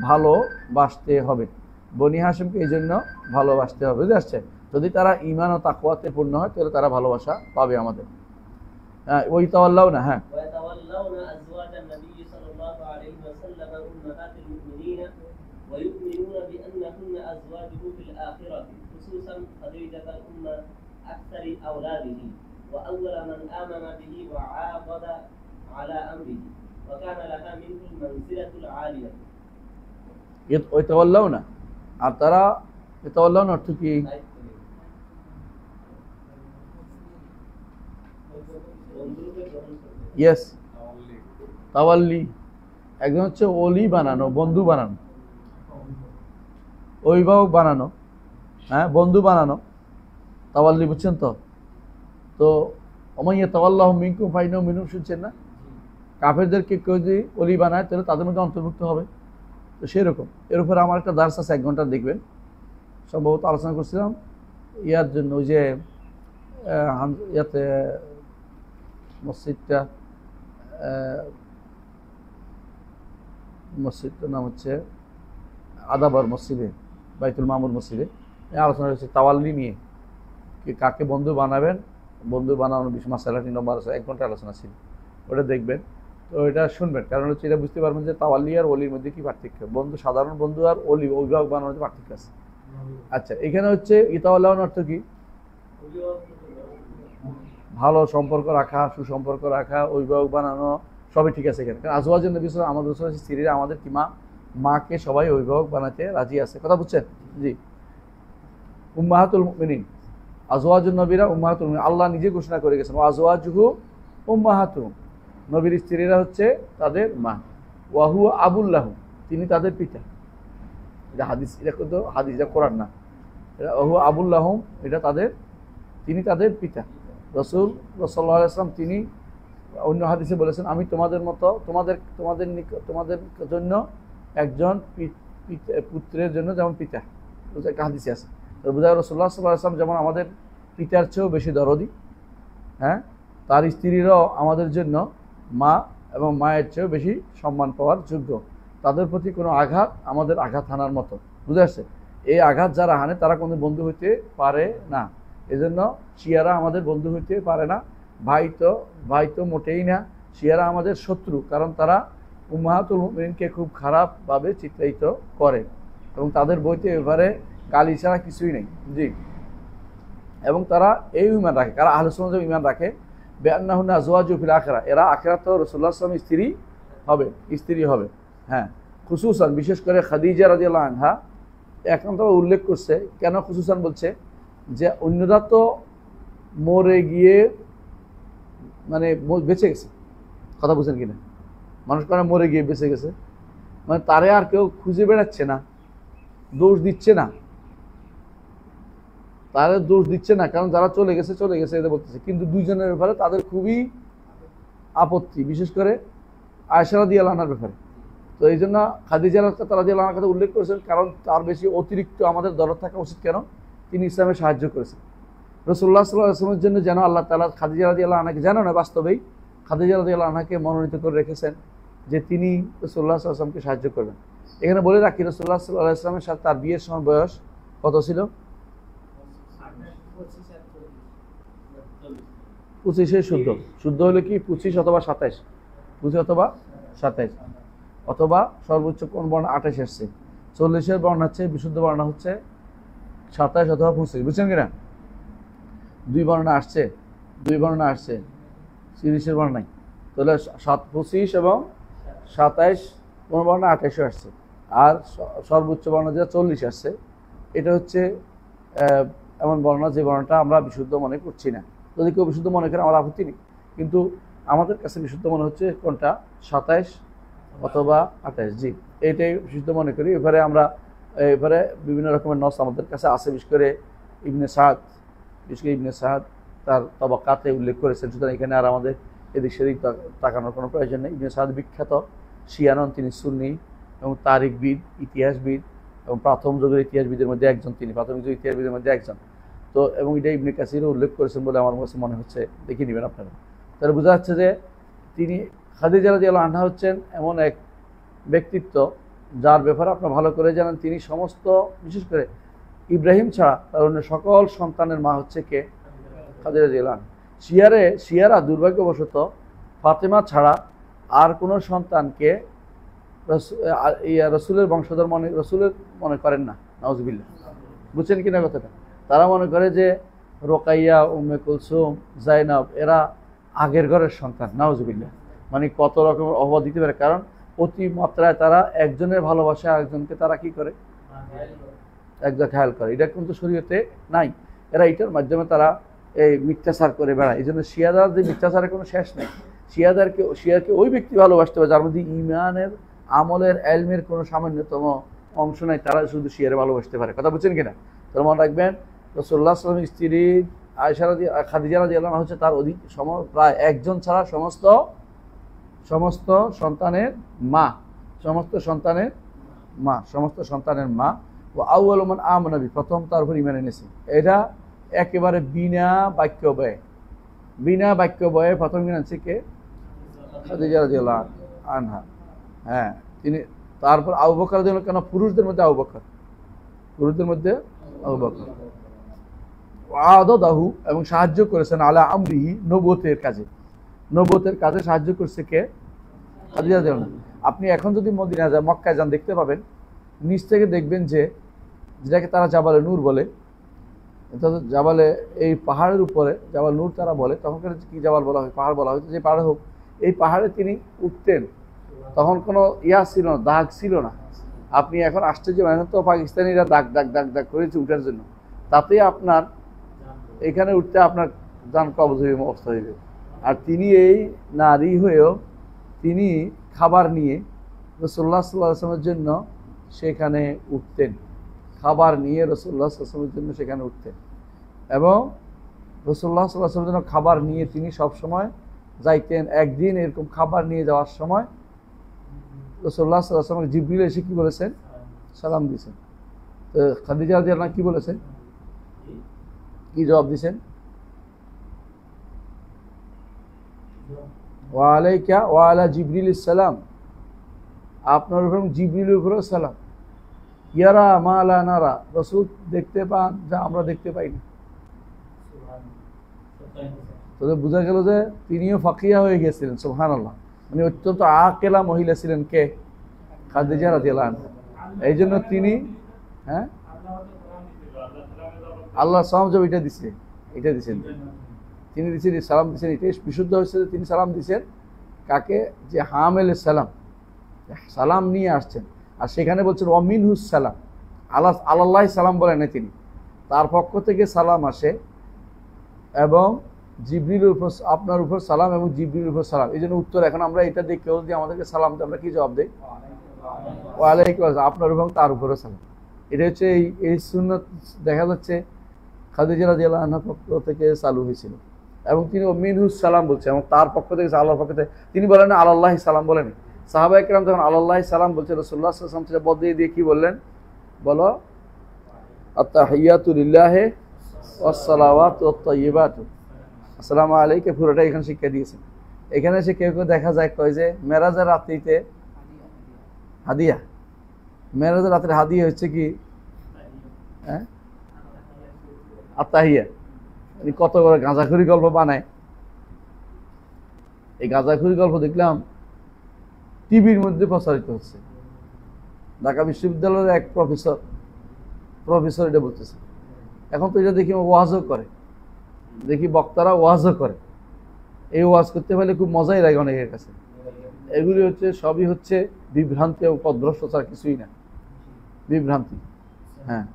ভালোবাসতে হবে, বনি হাশেমকে এই জন্য ভালোবাসতে হবে, বুঝতে আসছে? যদি তারা ঈমান ও তাকওয়াতে পূর্ণ হয় তাহলে তারা ভালোবাসা পাবে আমাদের। ওই তাওয়াল্লাও না, হ্যাঁ ويتولون أزواج النبي صلى الله عليه وسلم أمهات المؤمنين ويؤمنون بأنهن أزواجه في الآخرة، خصوصا خديجة أم أكثر أولاده وأول من آمن به وعاضد على أمره وكان لها منه المنزلة العالية। ওই তাওয়াল্লাও না, আর তারা তাওয়াল্লাও না অর্থ কি? ইয়েস, তাওয়াল্লি, একজন হচ্ছে ওলি বানানো, বন্ধু বানানো, অভিভাবক বানানো, হ্যাঁ বন্ধু বানানো, তাওয়াল্লি, বুঝছেন তো? তো ওমাইয়া তাওয়াল্লাহু মিনকুম ফাইন্নাহু মিনহুম, শুনছেন না? কাফেরদেরকে কেউ যদি ওলি বানায় তাহলে তাদের মধ্যে অন্তর্ভুক্ত হবে। তো সেরকম এর উপরে আমার একটা দার্স আছে, 1 ঘন্টা দেখবেন, সম্ভবত আলোচনা করছিলাম ইয়ার জন্য, ওই যে ইয়াতে মসজিদটার নাম হচ্ছে আদাবর মসজিদে, বাইতুল মামুর মসজিদে আলোচনা হচ্ছে তাওয়াল্লি নিয়ে, কি কাকে বন্ধু বানাবেন, বন্ধু বানানোর বিষয় মাসালা 3 নম্বর আছে, 1 ঘন্টা আলোচনা ছিল, ওটা দেখবেন। তো এটা শুনবেন, কারণ হচ্ছে এটা বুঝতে পারবেন যে তাওয়াল্লি আর ওলির মধ্যে কি পার্থক্য, বন্ধু, সাধারণ বন্ধু আর ওলি, অভিভাবক বানানোর মধ্যে পার্থক্য আছে। আচ্ছা, এখানে হচ্ছে ইতাওয়াল্লাহর অর্থ কি? ভালো সম্পর্ক রাখা, সুসম্পর্ক রাখা, অভিভাবক বানানো, সবই ঠিক আছে এখানে। কারণ আজওয়াজুন নবী সাল্লাল্লাহু আলাইহি ওয়াসাল্লাম, আমাদের স্ত্রীরা, আমাদের কি মাকে সবাই অভিভাবক বানাতে রাজি আছে, কথা বুঝছেন? জি। উম্মাহাতুল মুমিনিন, আজওয়াজুন নবীরা উম্মাহাতুল মুমিনিন, আল্লাহ নিজে ঘোষণা করে গেছেন, আজওয়াজুহু উম্মাহাতুহুম, নবীর স্ত্রীরা হচ্ছে তাদের মা, ওয়াহু আবুল্লাহু, তিনি তাদের পিতা। এটা হাদিস, এটা কিন্তু হাদিস, এটা কোরআন না, এটা ওয়াহু আবুল্লাহুম, এটা তিনি তাদের পিতা। রাসূল সাল্লাল্লাহু আলাইহি ওয়াসাল্লাম তিনি অন্য হাদিসে বলেছেন, আমি তোমাদের মতো, তোমাদের জন্য একজন পুত্রের জন্য যেমন পিতা, একটা হাদিসে আছে। বোঝা গেল রাসূলুল্লাহ সাল্লাল্লাহু আলাইহি ওয়াসাল্লাম যেমন আমাদের পিতার চেয়েও বেশি দরদি, হ্যাঁ, তার স্ত্রীরাও আমাদের জন্য মা এবং মায়ের চেয়েও বেশি সম্মান পাওয়ার যোগ্য। তাদের প্রতি কোনো আঘাত আমাদের আঘাত হানার মতো, বুঝে আসছে? এই আঘাত যারা হানে তারা কোনো বন্ধু হইতে পারে না। এজন্য শিয়ারা আমাদের বন্ধু হইতে পারে না, ভাই তো মোটেই না। শিয়ারা আমাদের শত্রু, কারণ তারা উম্মাহাতুল মুমিনিনকে খুব খারাপভাবে চিত্রায়িত করে এবং তাদের বইতে এবারে গালি ছাড়া কিছুই নেই। জি, এবং তারা এই ঈমান রাখে, কারা আহলে সুন্নাত ওয়াল ঈমান রাখে, বিআন্নাহুন্না আজওয়াজু ফিল আখিরাহ, এরা আখিরাতে রাসূলুল্লাহ সাল্লাল্লাহু আলাইহি ওয়াসাল্লাম স্ত্রী হবে, হ্যাঁ। খুসুসান, বিশেষ করে খাদিজা রাদিয়াল্লাহু আনহা একান্ত উল্লেখ করছে। কেন খুসুসান বলছে? যে অন্যরা তো মরে গিয়ে মানে বেঁচে গেছে, কথা বুঝেন কিনা? মানুষ কারণ মরে গিয়ে বেঁচে গেছে, মানে তারে আর কেউ খুঁজে বেড়াচ্ছে না, দোষ দিচ্ছে না, তারা দোষ দিচ্ছে না, কারণ যারা চলে গেছে এটা বলতেছে। কিন্তু দুইজনের ব্যাপারে তাদের খুবই আপত্তি, বিশেষ করে আয়েশা রাদিয়াল্লাহু আনহার ব্যাপারে। তো এই জন্য খাদিজা রাদিয়াল্লাহু আনহার কথা উল্লেখ করেছেন, কারণ তার বেশি অতিরিক্ত আমাদের দরদ থাকা উচিত। কেন? তিনি ইসলামে সাহায্য করেছেন। রাসূলুল্লাহ সাল্লাল্লাহু আলাইহি ওয়াসাল্লামের জন্য যেন আল্লাহ তাআলা খাদিজা রাদিয়াল্লাহু আনহাকে, জানো না, বাস্তবেই খাদিজা রাদিয়াল্লাহু আনহাকে মনোনীত করে রেখেছেন যে তিনি রাসূলুল্লাহ সাল্লাল্লাহু আলাইহি ওয়াসাল্লামকে সাহায্য করবেন। এখানে বলে রাখি, রাসূলুল্লাহ সাল্লাল্লাহু আলাইহি ওয়াসাল্লামের সাথে তার বিয়ের সময় বয়স কত ছিল? 25 শুদ্ধ হলে কি 25 অথবা 27, 25 অথবা 27, অথবা সর্বোচ্চ কোন বর্ণ 28 আসছে। 40-এর বর্ণ হচ্ছে বিশুদ্ধ বর্ণ হচ্ছে 27 অথবা 25, বুঝছেন কিনা? দুই বর্ণ আসছে 30-এর বর্ণ নাই, তাহলে 25 এবং 27, কোন বর্ণ 28 আসছে। আর সর্বোচ্চ বর্ণ যেটা 40 আসছে, এটা হচ্ছে এমন বর্ণ যে বর্ণটা আমরা বিশুদ্ধ মনে করছি না। যদি কেউ বিশুদ্ধ মনে করে আমার আপত্তি নেই, কিন্তু আমাদের কাছে বিশুদ্ধ মনে হচ্ছে কোনটা? 27 অথবা 28, জি, এইটাই বিশুদ্ধ মনে করি। এবারে আমরা এবারে বিভিন্ন রকমের নস আমাদের কাছে আছে, বিশেষ করে ইবনে সাদ তার তবাকাতে উল্লেখ করেছেন। সুতরাং এখানে আর আমাদের এদিক সেদিক তাকানোর কোনো প্রয়োজন নেই। ইবনে সাদ বিখ্যাত শিয়ানন, তিনি সুন্নি এবং তারিখবিদ, ইতিহাসবিদ এবং প্রাথমিক যুগের ইতিহাসবিদের মধ্যে একজন, তো এবং এটা ইবনে কাসিরও উল্লেখ করেছেন বলে আমার কাছে মনে হচ্ছে, দেখে নেবেন আপনারা। তাহলে বোঝা যাচ্ছে যে তিনি খাদিজা রাদিয়াল্লাহু আনহা হচ্ছেন এমন এক ব্যক্তিত্ব যার ব্যাপারে আপনারা ভালো করে জানেন, তিনি সমস্ত, বিশেষ করে ইব্রাহিম ছাড়া তার অন্য সকল সন্তানের মা হচ্ছে কে? খাদিজা রাদিয়াল্লাহু আনহা। শিয়ারা দুর্ভাগ্যবশত ফাতেমা ছাড়া আর কোনো সন্তানকে রসুলের বংশধর রসুলের মনে করেন না, নাউজুবিল্লাহ। বুঝছেন কিনা কথাটা? তারা মনে করে যে রোকাইয়া, উম্মে কুলসুম, জাইনাব এরা আগের ঘরের সন্তান, নাউজুবিল্লাহ। মানে কত রকমের অপবাদ দিতে পারে, কারণ অতি মাত্রায় তারা একজনের ভালোবাসা আরেকজনকে তারা কি করে? একজন খেয়াল করে। এটা কিন্তু শরীয়তে নাই। এরা এটার মাধ্যমে তারা এই মিথ্যাচার করে বেড়ায়। এই জন্য শিয়াদের যে মিথ্যাচারের কোনো শেষ নেই। শিয়াকে ওই ব্যক্তি ভালোবাসতে হবে যার মধ্যে ইমানের, আমলের, এলমের কোনো সামান্যতম অংশ নাই, তারা শুধু শিয়ারে ভালোবাসতে পারে। কথা বুঝছেন কিনা? তার মনে রাখবেন, রাসূলুল্লাহ সাল্লাল্লাহু আলাইহি ওয়াসাল্লামের স্ত্রী খাদিজা রাদিয়াল্লাহু আনহা হচ্ছে তার প্রায় একজন ছাড়া সমস্ত সন্তানের মা। ও আউয়ালু মান আমানা বি, প্রথম তার উপর ঈমান এনেছে। এটা একেবারে বিনা বাক্য ব্যয়ে প্রথম ঈমান এনেছে কে? খাদিজা রাদিয়াল্লাহু আনহা। হ্যাঁ, তিনি। তারপর আবু বকর রাদিয়াল্লাহু আনহু, কেন পুরুষদের মধ্যে আবু বকর আদাদাহু, এবং সাহায্য করেছেন আলা আমরিহি, নবুয়তের কাজে সাহায্য করছে কে? খাদিজা রাদিয়াল্লাহু আনহা। আপনি এখন যদি মদিনা যান, মক্কায় যান, দেখতে পাবেন নিচ থেকে দেখবেন যে যেটাকে তারা জাবালে নূর বলে, জাবালে, এই পাহাড়ের উপরে জাবাল নূর তারা বলে, তখনকার কি জাবাল বলা হয়? পাহাড় বলা হয়তো, যে পাহাড়ে হোক, এই পাহাড়ে তিনি উঠতেন, তখন কোনো ছিল না, দাগ ছিল না। আপনি এখন আশ্চর্য, এখন তো পাকিস্তানিরা দাগ করেছে উঠার জন্য, তাতে আপনার এখানে উঠতে আপনার জান কবজ হয়ে অবস্থা হইবে। আর তিনি এই নারী হয়েও তিনি খাবার নিয়ে রাসূলুল্লাহ সাল্লাল্লাহু আলাইহি ওয়াসাল্লামের জন্য সেখানে উঠতেন, এবং রাসূলুল্লাহ সাল্লাল্লাহু আলাইহি ওয়াসাল্লামের জন্য খাবার নিয়ে তিনি সবসময় যাইতেন। একদিন এরকম খাবার নিয়ে যাওয়ার সময় রাসূলুল্লাহ সাল্লাল্লাহু আলাইহি ওয়াসাল্লাম জিবরিল এসে কি বলেছেন? সালাম দিয়েছেন। তো খাদিজা রাদিয়াল্লাহু আনহা কি বলেছেন? কি জবাব দিয়েছেন? ওয়া আলাইকা ওয়া আলা জিবরিলিস সালাম, আপনার উপর জিবরিলের উপর সালাম। ইয়ারা মা লা নারা, রাসূল দেখতে পান যা আমরা দেখতে পাই না। তবে বোঝা গেল যে তিনিও ফাকিয়া হয়ে গেছিলেন, সুবহানাল্লাহ। মানে অত্যন্ত আকেলা মহিলা ছিলেন কে? খাদিজা রাদিয়াল্লাহু আনহা। এই জন্য তিনি, হ্যাঁ, আল্লাহ সালাম জব এটা দিচ্ছেন, তিনি দিচ্ছেন, সালাম দিচ্ছেন। এটাই বিশুদ্ধ হয়েছে যে তিনি সালাম দিচ্ছেন কাকে? যে হামেল সালাম নিয়ে আসছেন। আর সেখানে বলছেন ওয়ামিনহুস সালাম, আল্লাহ সালাম বলেন না তিনি, তার পক্ষ থেকে সালাম আসে, এবং জিবরিলের উপর, আপনার উপর সালাম এবং জিবরিলের উপর সালাম। এই জন্য উত্তর, এখন আমরা এটা দেখি, কেউ যদি আমাদেরকে সালাম দেয় আমরা কি জবাব দেই? ওয়ালাইকুম আসসালাম, আপনার উপর তার উপরে সালাম। এটা হচ্ছে এই সুন্নাত দেখা যাচ্ছে খাদিজা রাদিয়াল্লাহু আনহার পক্ষ থেকে চালু হয়েছিল, এবং তিনি মিনহুস সালাম বলছেন, এবং তার পক্ষ থেকে, আল্লাহর পক্ষ থেকে তিনি বলেন আল্লাহ সালাম বলেন। সাহাবায়ে কেরাম যখন আল্লাহ সালাম বলছে, রাসূলুল্লাহ সাল্লাল্লাহু আলাইহি ওয়াসাল্লাম বদলে দিয়ে কি বললেন? বলো আত-তাহিয়াতু লিল্লাহি ওয়াস-সালাওয়াতু ওয়াত-তাইয়্যিবাতু, আসসালামু আলাইকা, পুরোটা এখানে শিক্ষা দিয়েছেন। এখানে এসে কেউ দেখা যায় কয় যে মেরাজের রাত্রিতে হাদিয়া, মেরাজের রাত্রে হাদিয়া হচ্ছে কি? হ্যাঁ, আত-তাহিয়া। কত বড় গাঁজাখুরি গল্প বানায়। এই গাঁজাখুরি গল্প দেখলাম টিভির মধ্যে প্রচারিত হচ্ছে। ঢাকা বিশ্ববিদ্যালয়ের এক প্রফেসর এটা বলতেছে। এখন তো এটা দেখি ওয়াজও করে, দেখি বক্তারা ওয়াজও করে। এই ওয়াজ করতে পারলে খুব মজাই লাগে অনেকের কাছে। এগুলি সবই হচ্ছে বিভ্রান্তি এবং পথভ্রষ্ট ছাড়া কিছুই না, বিভ্রান্তি। হ্যাঁ,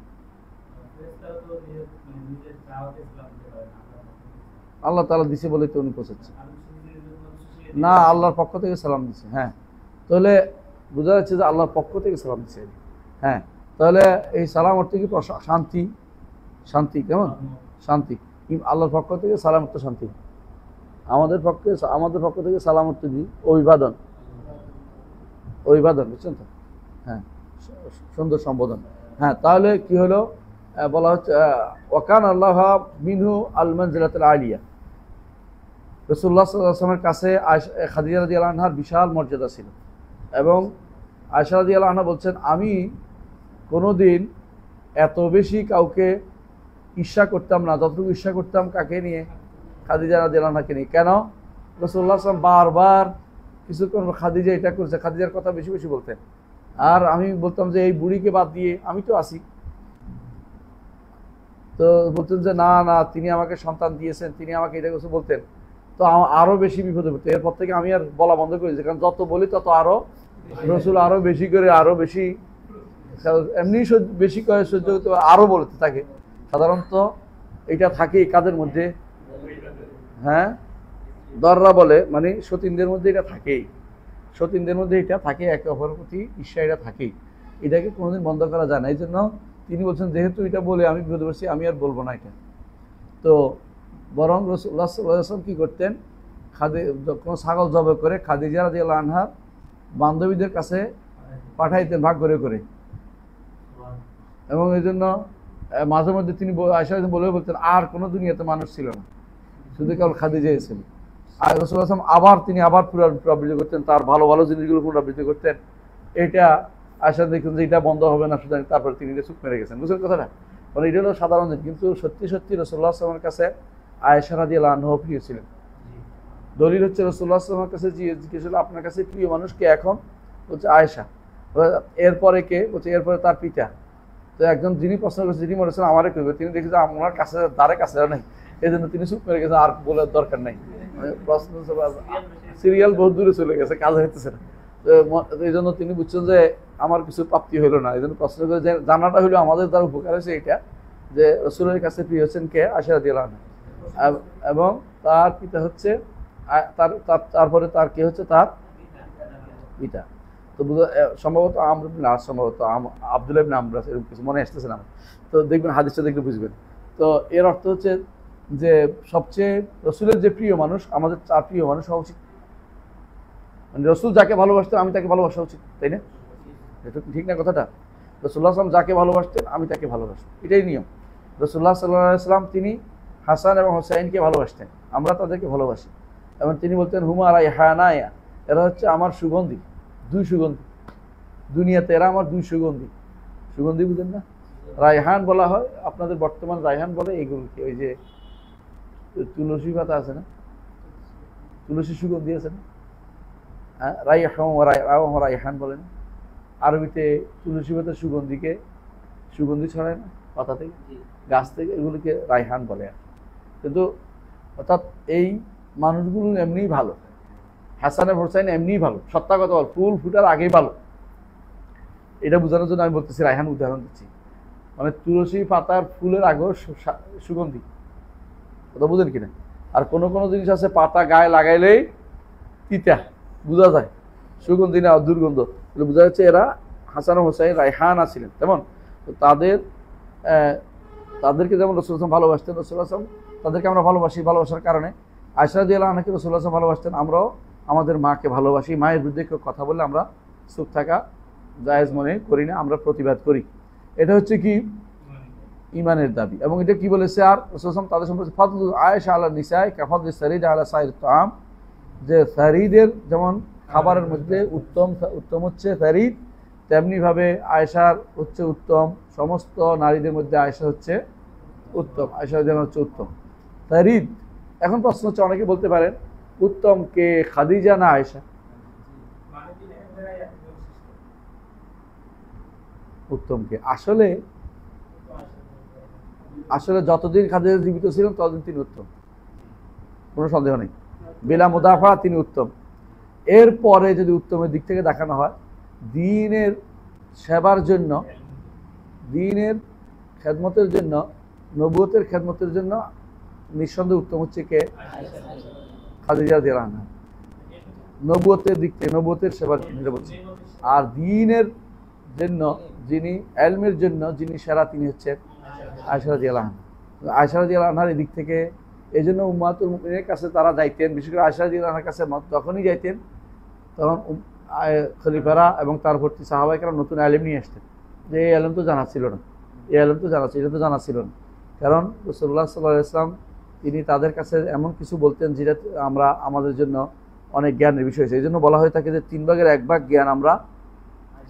আল্লাহ তাআলা দিছে বলে তো উনি পৌঁছাচ্ছে না, আল্লাহর পক্ষ থেকে সালাম দিছে। হ্যাঁ, তাহলে বোঝা যাচ্ছে যে আল্লাহর পক্ষ থেকে সালাম দিছে। হ্যাঁ, তো তাহলে এই সালাম অর্থ কি শান্তি, শান্তি কেমন শান্তি, আল্লাহর পক্ষ থেকে সালাম অর্থ শান্তি। আমাদের পক্ষ থেকে সালাম অর্থ কি অভিবাদন, অভিবাদন, বুঝছেন তো? হ্যাঁ, সুন্দর সম্বোধন। হ্যাঁ, তাহলে কি হলো, বলা হচ্ছে ওয়াকান আল্লাহ মিনহু আল মানজিলাতুল আলিয়া, রাসূলুল্লাহ সাল্লাল্লাহু আলাইহি ওয়াসাল্লামের কাছে খাদিজা রাদিয়াল্লাহু আনহার বিশাল মর্যাদা ছিল। এবং আয়েশা রাদিয়াল্লাহু আনহা বলছেন, আমি কোনোদিন এত বেশি কাউকে ঈর্ষা করতাম না যতটুকু ঈর্ষা করতাম কাকে নিয়ে, খাদিজা রাদিয়াল্লাহু আনহাকে নিয়ে। কেন? রাসূলুল্লাহ সাল্লাল্লাহু আলাইহি ওয়াসাল্লাম বারবার কিছুক্ষণ খাদিজা এটা করছে, খাদিজার কথা বেশি বেশি বলতেন। আর আমি বলতাম যে এই বুড়িকে বাদ দিয়ে আমি তো আছি। তো বলতেন যে না না, তিনি আমাকে সন্তান দিয়েছেন, তিনি আমাকে এটা কিছু বলতেন। তো আরো বেশি বিপদে পড়তো। এরপর থেকে আমি আর বলা বন্ধ করেছি, কারণ যত বলি তত আরো রসুল আরো বেশি করে আরো বেশি, এমনি বেশি করে সহ্য করতে আরো বলতে থাকে। সাধারণত এটা থাকে কাদের মধ্যে, হ্যাঁ, দররা বলে, মানে সতীনদের মধ্যে এটা থাকেই, সতীনদের মধ্যে এটা থাকে, একে অপরের প্রতি ঈর্ষা এটা থাকেই, এটাকে কোনোদিন বন্ধ করা যায় না। এই জন্য তিনি বলছেন যেহেতু এটা বলে আমি বিপদে পড়ছি, আমি আর বলবো না এটা। তো বরং রাসূলুল্লাহ সাল্লাল্লাহু আলাইহি ওয়াসাল্লাম কি করতেন, কোনো ছাগল জবাই করে খাদিজা রাদিয়াল্লাহু আনহার বান্ধবীদের কাছে পাঠাইতেন ভাগ করে করে। এবং এই জন্য মাঝে মধ্যে তিনি আয়েশা বলে বলতেন আর কোনো দুনিয়াতে মানুষ ছিল না, শুধু কেবল খাদিজাই ছিল। আর রাসূলুল্লাহ সাল্লাল্লাহু আলাইহি ওয়াসাল্লাম তিনি আবার পুনরাবৃত্তি করতেন, তার ভালো ভালো জিনিসগুলো পুনরাবৃত্তি করতেন। এটা আয়েশা দেখুন যে এটা বন্ধ হবে না, সুতরাং তারপরে তিনি চুপ মেরে গেছেন। বুঝলেন কথাটা? মানে এটা হলো সাধারণ জিনিস, কিন্তু সত্যি সত্যি রাসূলুল্লাহ সাল্লাল্লাহু আলাইহি ওয়াসাল্লামের কাছে আয়েশা রাদিয়াল্লাহু আনহা প্রিয় ছিলেন। দলিল হচ্ছে রাসূলুল্লাহ সাল্লাল্লাহু আলাইহি ওয়াসাল্লামের কাছে জিজ্ঞেস হলো আপনার কাছে প্রিয় মানুষ কে? এখন বলছে আয়েশা। এরপরে কে? বলছে এরপরে তার পিতা। তো একজন যিনি প্রশ্ন করেছে, যিনি মনে হচ্ছেন আমারে করবে, তিনি দেখেছেন আমার কাছে দ্বারে কাছে নেই, এই জন্য তিনি চুপ মেরে গেছেন, আর বলার দরকার নেই। প্রশ্ন সিরিয়াল বহু দূরে চলে গেছে, কাজ হইতেছে না। এই জন্য তিনি বুঝছেন যে আমার কিছু প্রাপ্তি হইলো না, এই জন্য প্রশ্ন করে জানাটা হইলো আমাদের দ্বারা উপকার হয়েছে এটা, যে রাসূলের কাছে প্রিয় হচ্ছেন কে? আয়েশা রাদিয়াল্লাহু আনহা। এবং তার পিতা হচ্ছে তারপরে তার কে হচ্ছে? তার পিতা। তো সম্ভবত সম্ভবত আব্দুল্লাহ ইবনে আমর, এরকম কিছু মনে আসতেছে না। তো দেখবেন হাদিসটা দেখলে বুঝবেন। তো এর অর্থ হচ্ছে যে সবচেয়ে রসুলের যে প্রিয় মানুষ, আমাদের তার প্রিয় মানুষ হওয়া উচিত। মানে রসুল যাকে ভালোবাসতেন আমি তাকে ভালোবাসা উচিত, তাই না? এটা ঠিক না কথাটা? রাসূলুল্লাহ সাল্লাল্লাহু আলাইহি ওয়াসাল্লাম যাকে ভালোবাসতেন আমি তাকে ভালোবাসি, এটাই নিয়ম। রাসূলুল্লাহ সাল্লাল্লাহু আলাইহি ওয়াসাল্লাম তিনি হাসান এবং হুসাইনকে ভালোবাসতেন, আমরা তাদেরকে ভালোবাসি। এবং তিনি বলতেন হুমা রাইহানায়া, এরা হচ্ছে আমার সুগন্ধি, দুই সুগন্ধি দুনিয়াতে, এরা আমার দুই সুগন্ধি। সুগন্ধি বুঝেন না? রায়হান বলা হয়, আপনাদের বর্তমান রায়হান বলে এইগুলোকে, ওই যে তুলসী পাতা আছে না, তুলসী সুগন্ধি আছে না, হ্যাঁ, রায়হান বলে না। আরবিতে তুলসী পাতার সুগন্ধিকে সুগন্ধি ছড়ায় না পাতা থেকে, গাছ থেকে, এগুলিকে রায়হান বলে। কিন্তু অর্থাৎ এই মানুষগুলো এমনিই ভালো, হাসান এবং হুসাইন এমনিই ভালো, সত্য কথা বল, ফুল ফুটার আগেই ভালো। এটা বোঝানোর জন্য আমি বলতেছি, রায়হান উদাহরণ দিচ্ছি। মানে তুলসী পাতার ফুলের আগেও সুগন্ধি, কথা বুঝেন কিনা? আর কোনো কোনো জিনিস আছে পাতা গায়ে লাগাইলেই তিতা, বোঝা যায়, সুগন্ধি না দুর্গন্ধ, বোঝা যাচ্ছে এরা হাসান ও হুসাইন রায়হান ছিলেন। তেমন তাদেরকে যেমন রাসূলুল্লাহ সাল্লাল্লাহু আলাইহি ওয়াসাল্লাম ভালোবাসতেন, রাসূলুল্লাহ সাল্লাল্লাহু আলাইহি ওয়াসাল্লাম তাদেরকে আমরা ভালোবাসি, ভালোবাসার কারণে আয়েশা রাদিয়াল্লাহু আনহাকে রাসূলুল্লাহ সাল্লাল্লাহু আলাইহি ওয়াসাল্লাম ভালোবাসতেন। আমরাও আমাদের মাকে ভালোবাসি, মায়ের বিরুদ্ধে কেউ কথা বললে আমরা চুপ থাকা জায়েজ মনে করি না, আমরা প্রতিবাদ করি। এটা হচ্ছে কি ইমানের দাবি। এবং এটা কি বলেছে আর রাসূলুল্লাহ তাদের সম্পর্কে, ফাদলু আয়েশা আলা নিসাই কাফাদলি সারিদ আলা সাইরিত তাআম, যে সারিদের যেমন খাবারের মধ্যে উত্তম হচ্ছে সারিদ, তেমনি ভাবে আয়েশার হচ্ছে উত্তম, সমস্ত নারীদের মধ্যে আয়েশা হচ্ছে উত্তম, আয়েশা যেমন হচ্ছে উত্তম সারিদ। এখন প্রশ্ন হচ্ছে, অনেকে বলতে পারেন উত্তম কে, খাদিজা না আয়েশা? উত্তম কে? আসলে যতদিন খাদিজা জীবিত ছিলেন ততদিন তিনি উত্তম, কোনো সন্দেহ নেই, বিলা মুদাফা তিনি উত্তম। এরপরে যদি উত্তমের দিক থেকে দেখানো হয়, দ্বীনের সেবার জন্য, দ্বীনের খেদমতের জন্য, নবুয়তের খেদমতের জন্য নিঃসন্দেহে উত্তম হচ্ছে কে? খাদিজা রাদিয়াল্লাহু আনহা। নবুয়তের দিক থেকে, নবুয়তের সেবার ক্ষেত্রে বলছে। আর দ্বীনের জন্য যিনি এলমের জন্য যিনি সেরা তিনি হচ্ছেন আয়েশা রাদিয়াল্লাহু আনহা। আয়েশা রাদিয়াল্লাহু আনহার এদিক থেকে এই জন্য উম্মাতুল মুমিনের কাছে তারা যাইতেন, বিশেষ করে আয়েশা রাদিয়াল্লাহু আনহার কাছে যখনই যাইতেন তখন খলিফারা এবং তার ভর্তি সাহাবাইকেরা নতুন এলেম নিয়ে আসতেন, যে এই এলেম তো জানা ছিল না, এই এলেম তো জানা ছিল, এটা তো জানা ছিল না। কারণ রাসূলুল্লাহ সাল্লাল্লাহু আলাইহি ওয়াসাল্লাম তিনি তাদের কাছে এমন কিছু বলতেন যেটা আমরা আমাদের জন্য অনেক জ্ঞানের বিষয় হয়েছে। এই জন্য বলা হয়ে থাকে যে 3 ভাগের 1 ভাগ জ্ঞান আমরা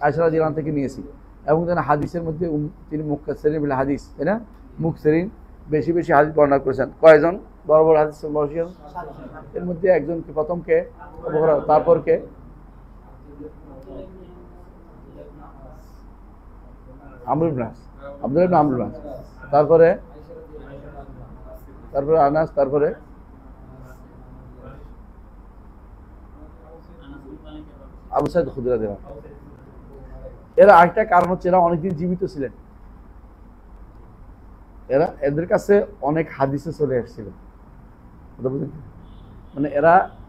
আয়েশা রাদিয়াল্লাহু আনহা থেকে নিয়েছি। এবং যেন হাদিসের মধ্যে তিনি মুক্তাসিরিন বিল হাদিস, তাই না, মুক্তাসিরিন বেশি বেশি হাদিস বর্ণনা করেছেন। কয়জন বড় বড় হাদিস বর্ণনা? এর মধ্যে একজনকে প্রথমকে, তারপর কে? আমর ইবনে আস, আব্দুল্লাহ ইবনে আমর ইবনে আস, তারপরে আনাস, তারপরে আবু সাঈদ খুদরি রাদিয়াল্লাহু আনহু। এরা আরেকটা কারণ হচ্ছে এরা অনেকদিন জীবিত ছিলেন, এদের কাছে অনেক হাদিসে চলে এসেছিল। মানে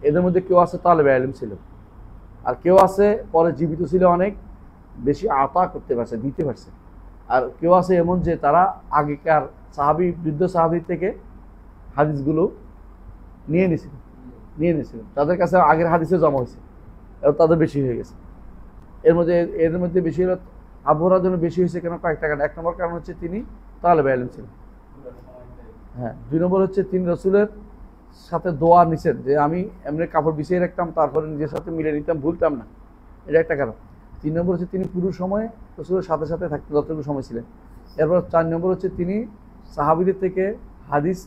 এদের মধ্যে কেউ আছে তালেবে ইলম ছিল, আর কেউ আছে পরে জীবিত ছিল, অনেক বেশি আতা করতে পারছে, দিতে পারছে। আর কেউ আছে এমন যে তারা আগেকার সাহাবী, বৃদ্ধ সাহাবী থেকে হাদিসগুলো নিয়ে নিয়েছিল, তাদের কাছে আগের হাদিসে জমা হয়েছে এবং তাদের বেশি হয়ে গেছে। এর মধ্যে বেশি হলো আবু হুরায়রার জন্য বেশি হয়েছে কেন? কয়েকটা কারণ। 1 নম্বর কারণ হচ্ছে তিনি তালেবে ইলম ছিলেন। হ্যাঁ, 2 নম্বর হচ্ছে তিনি রাসূলের সাথে দোয়া নিছেন, যে আমি এমনি কাপড় বিছিয়ে রাখতাম, তারপরে নিজের সাথে মিলে নিতাম, ভুলতাম না, এটা একটা কারণ। 3 নম্বর হচ্ছে তিনি পুরো সময় রাসূলের সাথে সাথে থাকতেন যতটুকু সময় ছিলেন। এরপর 4 নম্বর হচ্ছে তিনি সাহাবীদের থেকে হাদিস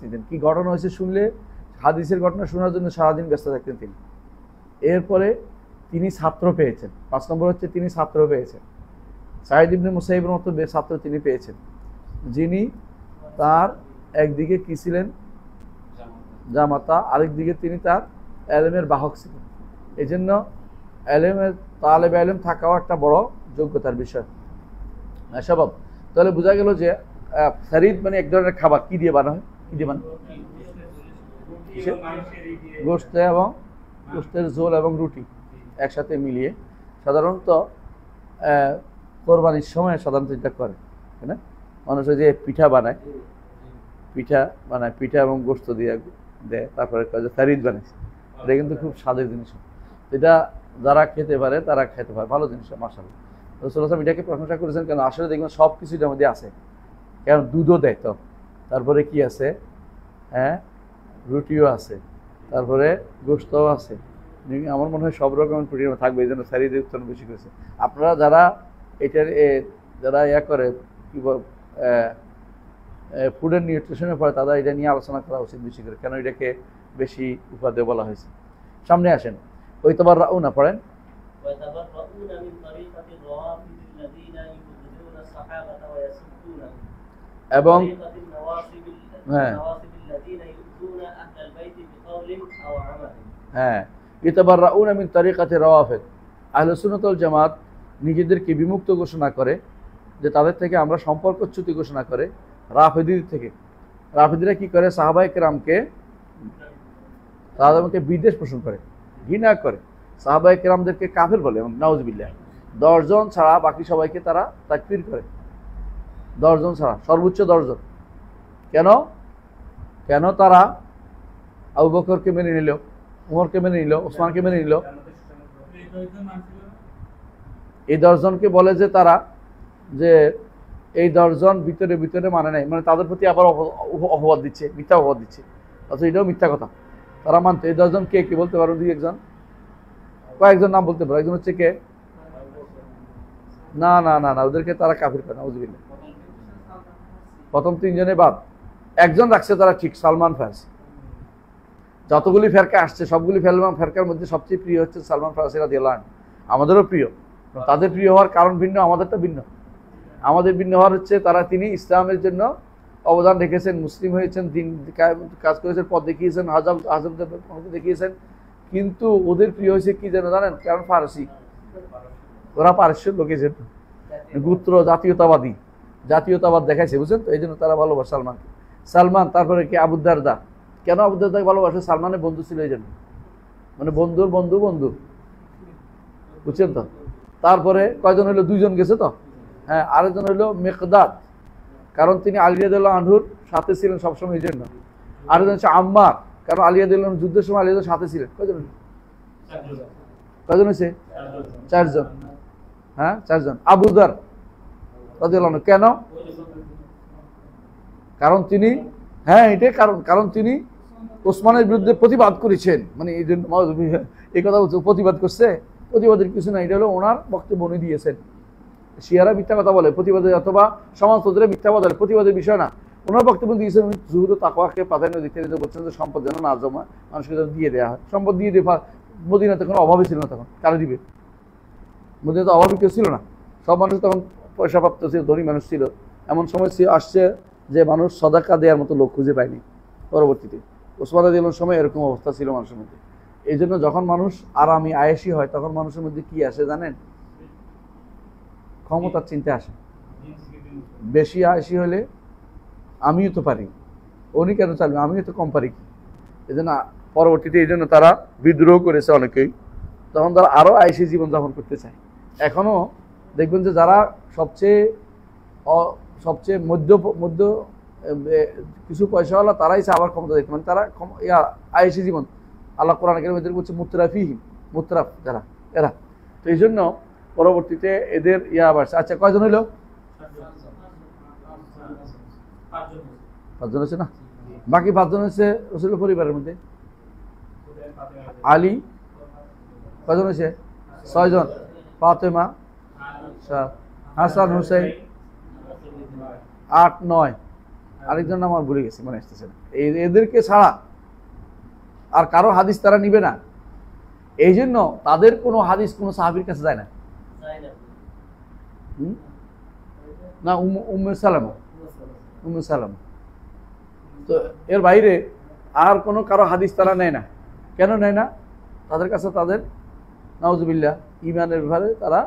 নিতেন, কি ঘটনা হয়েছে শুনলে হাদিসের ঘটনা শোনার জন্য সারাদিন ব্যস্ত থাকতেন তিনি। এরপরে তিনি ছাত্র পেয়েছেন। 5 নম্বর হচ্ছে তিনি ছাত্র পেয়েছেন, সাঈদ ইবনে মুসাইয়িবের মতো ছাত্র তিনি পেয়েছেন, যিনি তার একদিকে কি ছিলেন? জামাতা, আরেকদিকে তিনি তার এলেমের বাহক ছিলেন। এই জন্য এলেমের তালেবে ইলম থাকাও একটা বড় যোগ্যতার বিষয়। স্বভাব। তাহলে বোঝা গেল যে সারিদ মানে এক ধরনের খাবার। কি দিয়ে বানানো হয়? কি দিয়ে বানানো? গোশত এবং গোশতের ঝোল এবং রুটি একসাথে মিলিয়ে সাধারণত কোরবানির সময় সাধারণত এটা করে, তাই না? মানুষ যে পিঠা বানায় পিঠা এবং গোশত দিয়ে দেয়, তারপরে সারিদ বানাইছে। এটা কিন্তু খুব স্বাদের জিনিস, এটা যারা খেতে পারে তারা খেতে পারে, ভালো জিনিস মাশাআল্লাহ। রাসূলুল্লাহ সাল্লাল্লাহু আলাইহি ওয়াসাল্লাম এটাকে প্রশংসা করেছেন, কারণ আসলে দেখবেন সব কিছু এটার মধ্যে আছে। কারণ দুধও দেয়, তো তারপরে কি আছে? হ্যাঁ, রুটিও আছে, তারপরে গোশতও আছে। আমার মনে হয় সব রকমের প্রোটিন থাকবে, এই জন্য সারিদের উৎপাদন বেশি করেছে। আপনারা যারা এটার যারা করে কি বল ফুড অ্যান্ড নিউট্রিশনে পড়ে, তারা এটা নিয়ে আলোচনা করা উচিত বেশি করে, কেন এটাকে বেশি উপাদেয় বলা হয়েছে। সামনে আসেন, ওই তোমার রাউনা পড়েন। এবং হ্যাঁ, ইতাবাররাউনা মিন তরিকাতি রাওয়াফিদ, আহলে সুন্নাত ওয়াল জামাত নিজেদেরকে বিমুক্ত ঘোষণা করে, যে তাদের থেকে আমরা সম্পর্কচ্যুতি ঘোষণা করে রাফিদিদের থেকে। রাফিদিরা কি করে? সাহাবায়ে কেরামকে তাদেরকে বিদ্বেষ পোষণ করে, ঘৃণা করে, সাহাবায়ে কেরামদেরকে কাফের বলে, নাউজুবিল্লাহ। 10 জন ছাড়া বাকি সবাইকে তারা তাকফির করে, 10 জন ছাড়া, সর্বোচ্চ 10 জন। কেন তারা আবু বকরকে মেনে নিল, উমরকে মেনে নিল, ওসমানকে মেনে নিল? এই 10 জনকে বলে যে তারা, যে এই 10 জন ভিতরে মানে নাই, মানে তাদের প্রতি আবার অপবাদ দিচ্ছে, মিথ্যা অপবাদ দিচ্ছে, অথচ এটাও মিথ্যা কথা। তারা মানতো। এই 10 জন কে কি বলতে পারো? 2-1 কয়েকজন নাম বলতে পারো। একজন হচ্ছে কে? না, ওদেরকে তারা কাফির করে, নাউজুবিল্লাহ। প্রথম 3 জনে বাদ, একজন রাখছে তারা ঠিক, সালমান ফারসি। যতগুলি ফেরকা আসছে সবগুলি ফেরকার মধ্যে সবচেয়ে প্রিয় হচ্ছে সালমান ফারসি রাদিয়াল্লাহু আনহু। আমাদেরও প্রিয়, তাদের প্রিয় হওয়ার কারণ ভিন্ন, আমাদেরটা ভিন্ন। আমাদের ভিন্ন হওয়ার হচ্ছে তিনি ইসলামের জন্য অবদান রেখেছেন, মুসলিম হয়েছেন, দিন কাজ করেছেন, পথ দেখিয়েছেন, আজম দেখিয়েছেন। কিন্তু ওদের প্রিয় হয়েছে কি যেন জানেন? কারণ ফারসি, ওরা পারস্যের লোকের জন্য গোত্র জাতীয়তাবাদ দেখাইছে, বুঝছেন তো? এই জন্য তারা ভালোবাসে সালমান। তারপরে কি আবু দারদা। কেন আবু দারদাকে ভালোবাসে? সালমানের বন্ধু ছিল এই জন্য, মানে বন্ধুর বন্ধু, বুঝছেন তো? তারপরে কয়জন হইলো? 2 জন গেছে তো। হ্যাঁ, আরেকজন হইলো মিকদাদ, কারণ তিনি আলী রাদিয়াল্লাহু আনহুর সাথে ছিলেন সবসময়, এই জন্য। আরেকজন হচ্ছে আম্মার, কারণ আলী রাদিয়াল্লাহু আনহু যুদ্ধের সময় আলী রাদিয়াল্লাহু সাথে ছিলেন। কয়জন হয়েছে? 4 জন। হ্যাঁ, 4 জন। আবু যার রাদিয়াল্লাহু আনহু, কেন? কারণ তিনি, হ্যাঁ এটাই কারণ তিনি ওসমানের বিরুদ্ধে প্রতিবাদ করেছেন, মানে এই জন্য এই কথা বলছে, প্রতিবাদ করছে। প্রতিবাদের কিছু না, এটা হলো ওনার বক্তব্য উনি দিয়েছেন। শিয়ারা মিথ্যা কথা বলে প্রতিবাদের, অথবা সমাজতন্ত্রে মিথ্যা কথা বলে, প্রতিবাদের বিষয় না। ওনার বক্তব্য দিয়েছেন উনি জুহুদ ও তাকওয়াকে প্রাধান্য দিতে বলছেন যে সম্পদ যেন না জমা, মানুষকে যেন দিয়ে দেওয়া হয়। সম্পদ দিয়ে দেওয়া, মদিনাতে কোনো অভাবই ছিল না তখন, কারো দিবে? মদিনাতে অভাবই কেউ ছিল না, সব মানুষ তখন পয়সাপ্রাপ্ত ছিল, ধনী মানুষ ছিল। এমন সময় আসছে যে মানুষ সদাকা দেওয়ার মতো লোক খুঁজে পায়নি। পরবর্তীতে ওসমান রাদিয়াল্লাহু আনহুর সময় এরকম অবস্থা ছিল মানুষের মধ্যে। এই জন্য যখন মানুষ আরামি আয়েশি হয়, তখন মানুষের মধ্যে কি আসে জানেন? ক্ষমতার চিন্তা আসে। বেশি আয়েশি হলে আমিও তো পারি, উনি কেন চালবে, আমিও তো কম পারি কি? এই জন্য পরবর্তীতে এই জন্য তারা বিদ্রোহ করেছে অনেকেই, তখন তারা আরও আয়েশি জীবনযাপন করতে চায়। এখনও দেখবেন যে যারা সবচেয়ে মধ্য কিছু পয়সাওয়ালা, তারাই আবার ক্ষমতা দিতে, মানে তারা আয়েশি জীবন। আল্লাহ কোরআন কারীমের বলছে মুতরাফিহিম, মুতরাফ যারা, এরা। তো এই জন্য পরবর্তীতে এদের বাড়ছে। আচ্ছা, কয়জন হইল? 5 জন হচ্ছে না? বাকি 5 জন হচ্ছে রাসূলের পরিবারের মধ্যে। আলী কয়জন হয়েছে? 6 জন। ফাতেমা 7, হাসান হুসাইন 8, 9, আরেকজন নাম আমার ভুলে গেছি, মনে আসতেছে না। এদেরকে ছাড়া আর কারো হাদিস তারা নিবে না। এই জন্য তাদের কোনো হাদিস কোনো সাহাবীর কাছে যায় না। না, উম্মে সালামা। তো এর বাইরে আর কোনো কারো হাদিস তারা নেয় না। কেন নেয় না? তাদের কাছে তাদের নাউজুবিল্লাহ ঈমানের ব্যাপারে তারা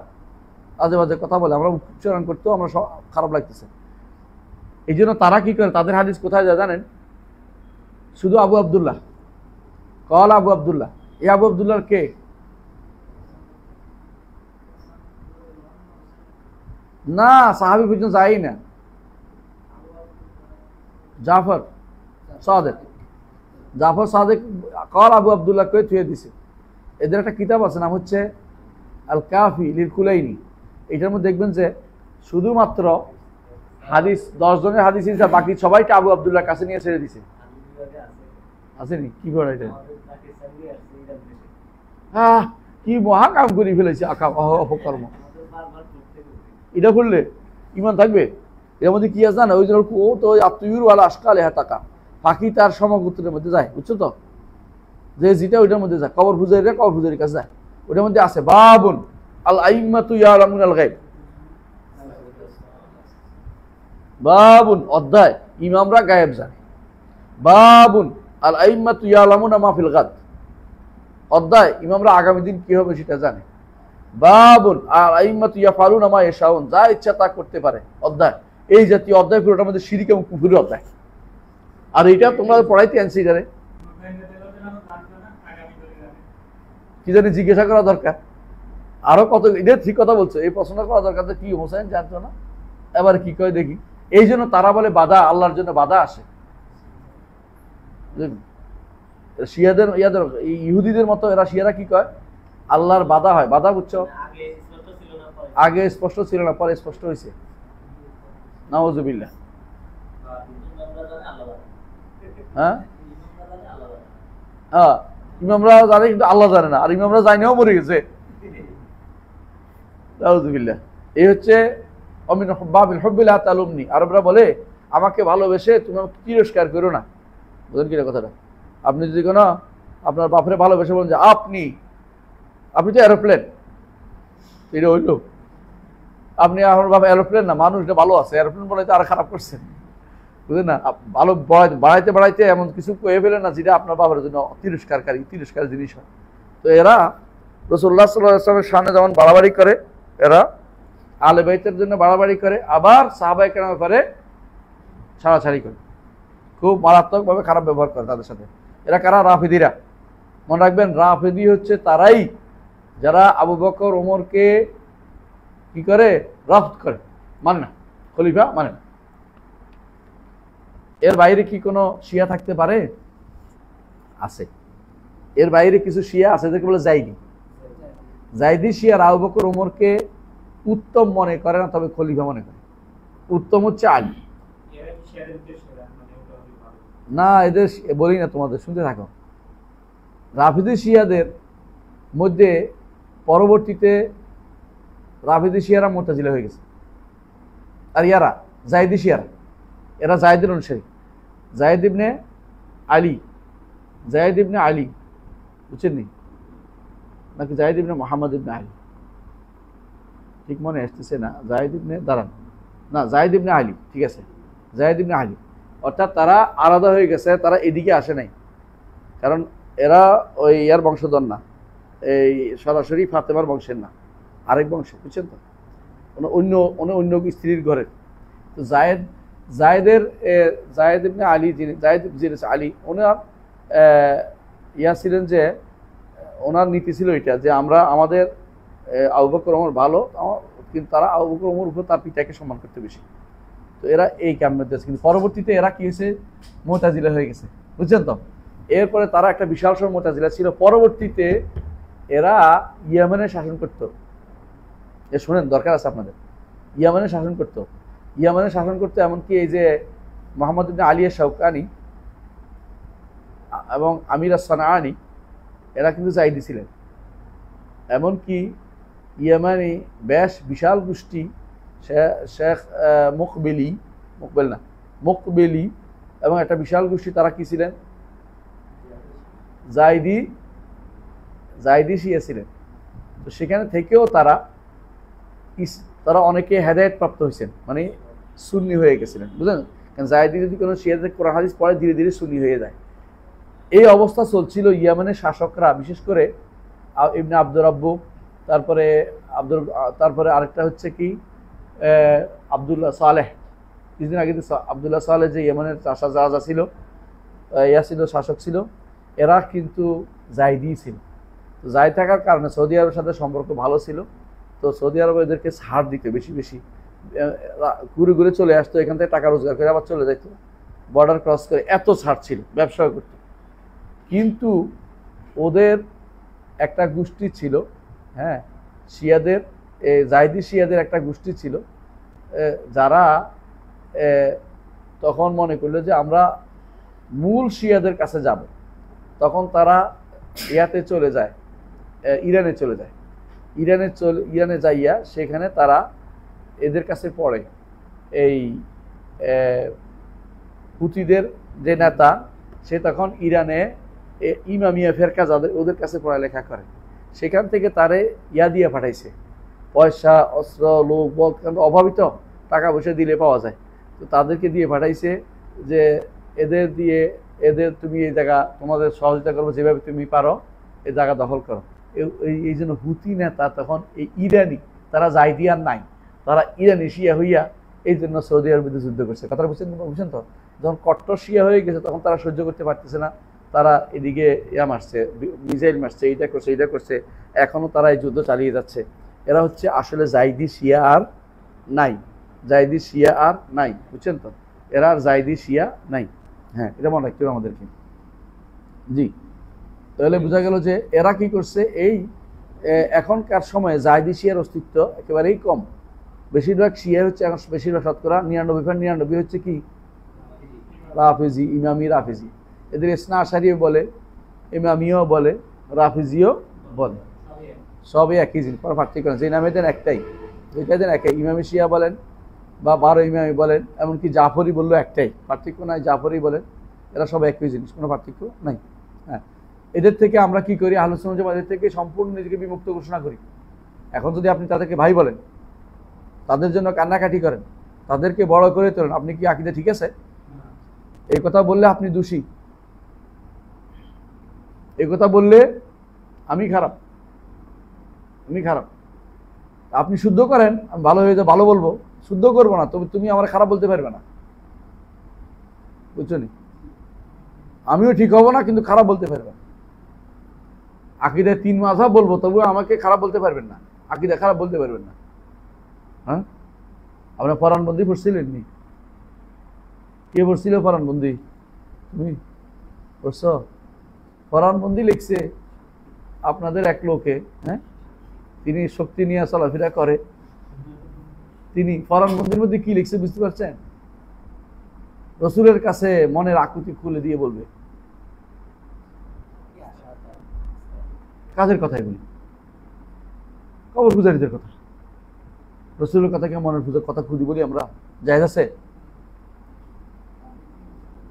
আজে বাজে কথা বলে, আমরা উচ্চারণ করতেও আমরা খারাপ লাগতেছে। এই জন্য তারা কি করে, তাদের হাদিস কোথায় যায় জানেন? শুধু আবু আব্দুল্লাহ কল, আবু আব্দুল্লাহ। এই আবু আব্দুল্লাহর কে? না, সাহাবী পর্যন্ত যায়ই না। জাফর সাদেক কল আবু আব্দুল্লাহ কে থুয়ে দিছে। এদের একটা কিতাব আছে, নাম হচ্ছে আল কাফি লিল কুলাইনি। এটার মধ্যে দেখবেন যে শুধুমাত্র হাদিস 10 জনের হাদিস, বাকি সবাইকে আবু আব্দুল্লাহর কাছে নিয়ে ছেড়ে দিছে। আসেনি? কি করে এটা? কি মহা কাম করে ফেলেছে, অপকর্ম। এটা করলে ইমান থাকবে? এর মধ্যে কি আছে জানো? ওই জন্য ও তো আত্মীয়ুর ওয়ালা আশকালে হাতাকা, পাখি তার সমগোত্রের মধ্যে যায়, বুঝছো তো? যে যেটা ওইটার মধ্যে যায়, কবর পূজারীর কাছে যায়, ওটার মধ্যে আছে বাবুন আল আইম্মাতু ইয়ালামুনাল গায়ব। বাবুন অধ্যায়, ইমামরা গায়েব জানে। বাবুন আল আইম্মাতু ইয়ালামুনা মা ফিল গাদ, অধ্যায় ইমামরা আগামী দিন কি হবে সেটা জানে। বাবুন আল আইম্মাতু ইয়াফালুনা মা ইয়াশাউন, যা ইচ্ছা তা করতে পারে, অধ্যায়। এই জাতীয় অধ্যায় পুরোটার মধ্যে শিরক এবং কুফরের অধ্যায়। আর এটা তোমরা পড়াইতে আনছি জানে কি জানি, জিজ্ঞাসা করা দরকার। আরো কত, এটা ঠিক কথা বলছো, এই প্রশ্নটা করা দরকার যে কি হোসেন জানতো না, এবার কি কয় দেখি। এই জন্য তারা বলে বাধা, আল্লাহর জন্য বাধা আসে। ইহুদিদের মতো এরা, শিয়ারা কি কয়, আল্লাহর বাধা হয়। বাধা বুঝছো? আগে স্পষ্ট ছিল না, পরে স্পষ্ট হয়েছে। নাউজুবিল্লাহ। হ্যাঁ, ইমামরা জানে কিন্তু আল্লাহ জানে না, আর ইমামরা জানেও মরে গেছে। নাউজুবিল্লাহ। এই হচ্ছে অমিন বাবিল হুব্বিল্লাহ তালুমনি। আরবরা বলে আমাকে ভালোবেসে তুমি আমাকে তিরস্কার করো না। বুঝলেন কিনা কথাটা? আপনি যদি কোনো আপনার বাপরে ভালোবেসে বলেন যে আপনি তো এরোপ্লেন, এটা হইল আপনি আমার বাবা এরোপ্লেন না, মানুষটা ভালো আছে, এরোপ্লেন বলে তো আর খারাপ করছেন, বুঝলেন না? ভালো বাড়াইতে এমন কিছু কয়ে ফেলেন না যেটা আপনার বাবার জন্য তিরস্কার জিনিস হয়। তো এরা রাসূলুল্লাহ সাল্লাল্লাহু আলাইহি ওয়াসাল্লামের সামনে যেমন বাড়াবাড়ি করে, এরা আহলে বাইতের জন্য বাড়াবাড়ি করে, আবার সাহাবায়ে কেরামের ব্যাপারে ছাড়াছাড়ি করে, খুব মারাত্মকভাবে খারাপ ব্যবহার করে তাদের সাথে। এরা কারা? রাফিদিরা। মনে রাখবেন, রাফিদি হচ্ছে তারাই যারা আবু বকর ওমরকে কি করে? রফত করে, মানে না, খলিফা মানে না। এর বাইরে কি কোনো শিয়া থাকতে পারে? আছে। এর বাইরে কিছু শিয়া আছে যাকে বলে জাইদি। জাইদি শিয়ারা আবু বকর ওমরকে উত্তম মনে করে না, তবে খলিফা মনে করে। উত্তম হচ্ছে আলী। না, এদের বলি না তোমাদের, শুনতে থাকো। রাফিদি শিয়াদের মধ্যে পরবর্তীতে রাফিদি শিয়ারা মুতাজিলা হয়ে গেছে, আর ইয়ারা জাইদি শিয়ারা, এরা জাইদের অনুসারী। জায়েদ ইবনে আলী, জায়েদ ইবনে আলী, বুঝছেন নি? নাকি জায়েদ ইবনে মোহাম্মদ ইবনে আলী, ঠিক মনে আসতেছে না। জায়েদ ইবনে দাঁড়ান, না জায়েদ ইবনে আলী, ঠিক আছে, জায়েদ ইবনে আলী। অর্থাৎ তারা আলাদা হয়ে গেছে, তারা এদিকে আসে নাই, কারণ এরা ওই ইয়ার বংশধর না, এই সরাসরি ফাতেমার বংশের না, আরেক বংশের, বুঝছেন তো, অন্য অন্য স্ত্রীর ঘরের। তো জায়েদ ইবনে আলী, যিনি জায়েদ যিনি আলী, ওনার ইয়া ছিলেন যে ওনার নীতি ছিল এটা যে আমরা আমাদের আবু বকর ওমর ভালো, কিন্তু তারা আবু বকর ওমর উপর তার পিতাকে সম্মান করতে বেশি। তো এরা এই কামের দেশ, কিন্তু পরবর্তীতে এরা কি হয়েছে? মুতাজিলা হয়ে গেছে, বুঝছেন তো। এরপরে তারা একটা বিশাল সড় মুতাজিলা ছিল। পরবর্তীতে এরা ইয়েমেনে শাসন করত। শোনেন, দরকার আছে আপনাদের। ইয়েমেনে শাসন করত, ইয়েমেনে শাসন করতে, এমনকি এই যে মোহাম্মদ ইবনে আলী শাওকানি এবং আমির আস-সানাআনি, এরা কিন্তু জাইদি ছিলেন। এমনকি ইয়েমানি বেশ বিশাল গোষ্ঠী শেখ মুকবেলি এবং একটা বিশাল গোষ্ঠী, তারা কি ছিলেন? জাইদি শিয়া ছিলেন। তো সেখানে থেকেও তারা অনেকে হেদায়েত প্রাপ্ত হয়েছেন, মানে সুন্নি হয়ে গেছিলেন, বুঝলেন? কারণ জাইদি যদি কোনো শিয়াদের কোরআন হাদিস পড়ে, ধীরে ধীরে সুন্নি হয়ে যায়। এই অবস্থা চলছিল। ইয়েমেনের শাসকরা, বিশেষ করে ইবনে আব্দুর রাব্বু, তারপরে আরেকটা হচ্ছে কি আবদুল্লাহ সালেহ, কিছুদিন আগে আবদুল্লাহ সালেহ যে ইয়েমেনের রাজা ছিল, শাসক ছিল, এরা কিন্তু জাইদি ছিল। তো জাইদ থাকার কারণে সৌদি আরবের সাথে সম্পর্ক ভালো ছিল। তো সৌদি আরব এদেরকে ছাড় দিত বেশি বেশি, ঘুরে ঘুরে চলে আসতো, এখান থেকে টাকা রোজগার করে আবার চলে যেত, বর্ডার ক্রস করে, এত ছাড় ছিল, ব্যবসা করত। কিন্তু ওদের একটা গোষ্ঠী ছিল, হ্যাঁ, শিয়াদের, জাইদি শিয়াদের একটা গোষ্ঠী ছিল, যারা তখন মনে করলো যে আমরা মূল শিয়াদের কাছে যাব। তখন তারা ইয়াতে চলে যায়, ইরানে চলে যায়। ইরানে যাইয়া সেখানে তারা এদের কাছে পড়ে, এই হুতিদের যে নেতা, সে তখন ইরানে ইমামিয়া ফেরকা যাদের, ওদের কাছে পড়ালেখা করে। সেখান থেকে তারে ইয়া দিয়ে পাঠাইছে, পয়সা, অস্ত্র, লোক বল, অভাবিত টাকা পয়সা দিলে পাওয়া যায়। তো তাদেরকে দিয়ে পাঠাইছে যে এদের তুমি এই জায়গা, তোমাদের সহযোগিতা করবো, যেভাবে তুমি পারো এই জায়গা দখল করো। এই জন্য হুতি নেতা তখন এই ইরানি, তারা জাইদি আর নাই, তারা ইরানি শিয়া হইয়া এই জন্য সৌদি আরবের বিরুদ্ধে যুদ্ধ করছে। কথাটা বুঝছেন তো? যখন কট্টর শিয়া হয়ে গেছে, তখন তারা সহ্য করতে পারতেছে না, তারা এদিকে ইয়া মারছে, মিসাইল মারছে, এইটা করছে, এখনো তারা এই যুদ্ধ চালিয়ে যাচ্ছে। এরা হচ্ছে আসলে জাইদি শিয়া আর নাই, বুঝছেন তো? এরা আর জাইদি শিয়া নাই। হ্যাঁ, এটা মনে রাখতে হবে আমাদেরকে। জি, তাহলে বোঝা গেল যে এরা কি করছে, এই এখনকার সময়ে জাইদি শিয়ার অস্তিত্ব একেবারেই কম। বেশিরভাগ শিয়া হচ্ছে এখন, বেশিরভাগ শতকরা 99 হচ্ছে কি রাফিজি, ইমামি রাফিজি। এদের ইসনা আশারিও বলে, ইমামিও বলে, রাফিজিও বলে, সবই একই জিনিস, কোনো পার্থক্য নেই। যে নামে দেন একটাই, যেটা দেন একই, ইমামি শিয়া বলেন বা 12 ইমামি বলেন, এমনকি জাফরি বললেও একটাই, পার্থক্য নাই, জাফরি বলেন, এরা সব একই জিনিস, কোনো পার্থক্য নাই। হ্যাঁ, এদের থেকে আমরা কি করি? আহলে সুন্নাত ওয়াল জামাত এদের থেকে সম্পূর্ণ নিজেকে বিমুক্ত ঘোষণা করি। এখন যদি আপনি তাদেরকে ভাই বলেন, তাদের জন্য কান্নাকাটি করেন, তাদেরকে বড় করে তোলেন, আপনি কি আকীদা ঠিক আছে? এই কথা বললে আপনি দোষী, এই কথা বললে আমি খারাপ। আপনি শুদ্ধ করেন, আমি ভালো হয়ে যাবে, ভালো বলবো, শুদ্ধ করবো না, তবে তুমি আমার খারাপ বলতে পারবে না, বুঝছো নি? আমিও ঠিক হবো না, কিন্তু খারাপ বলতে পারবে না। আকীদায় 3 মাযহাব বলবো, তবুও আমাকে খারাপ বলতে পারবেন না, আকীদা খারাপ বলতে পারবেন না। হ্যাঁ, আপনার পরাণবন্দি পড়ছিলেন নি? কে পড়ছিল পরাণবন্দি? তুমি পড়ছ? পরাণবন্দি লিখছে আপনাদের এক লোকে, হ্যাঁ, তিনি শক্তি নিয়ে চলাফেরা করে, তিনি পরাণবন্দির মধ্যে কি লিখছে বুঝতে পারছেন? রসুলের কাছে মনের আকুতি খুলে দিয়ে বলবে। কাজের কথা এগুলি, কবর পূজারীদের কথা। রসুলের কথাকে মনের পূজার কথা খুঁজি বলি আমরা, জায়েজ আছে?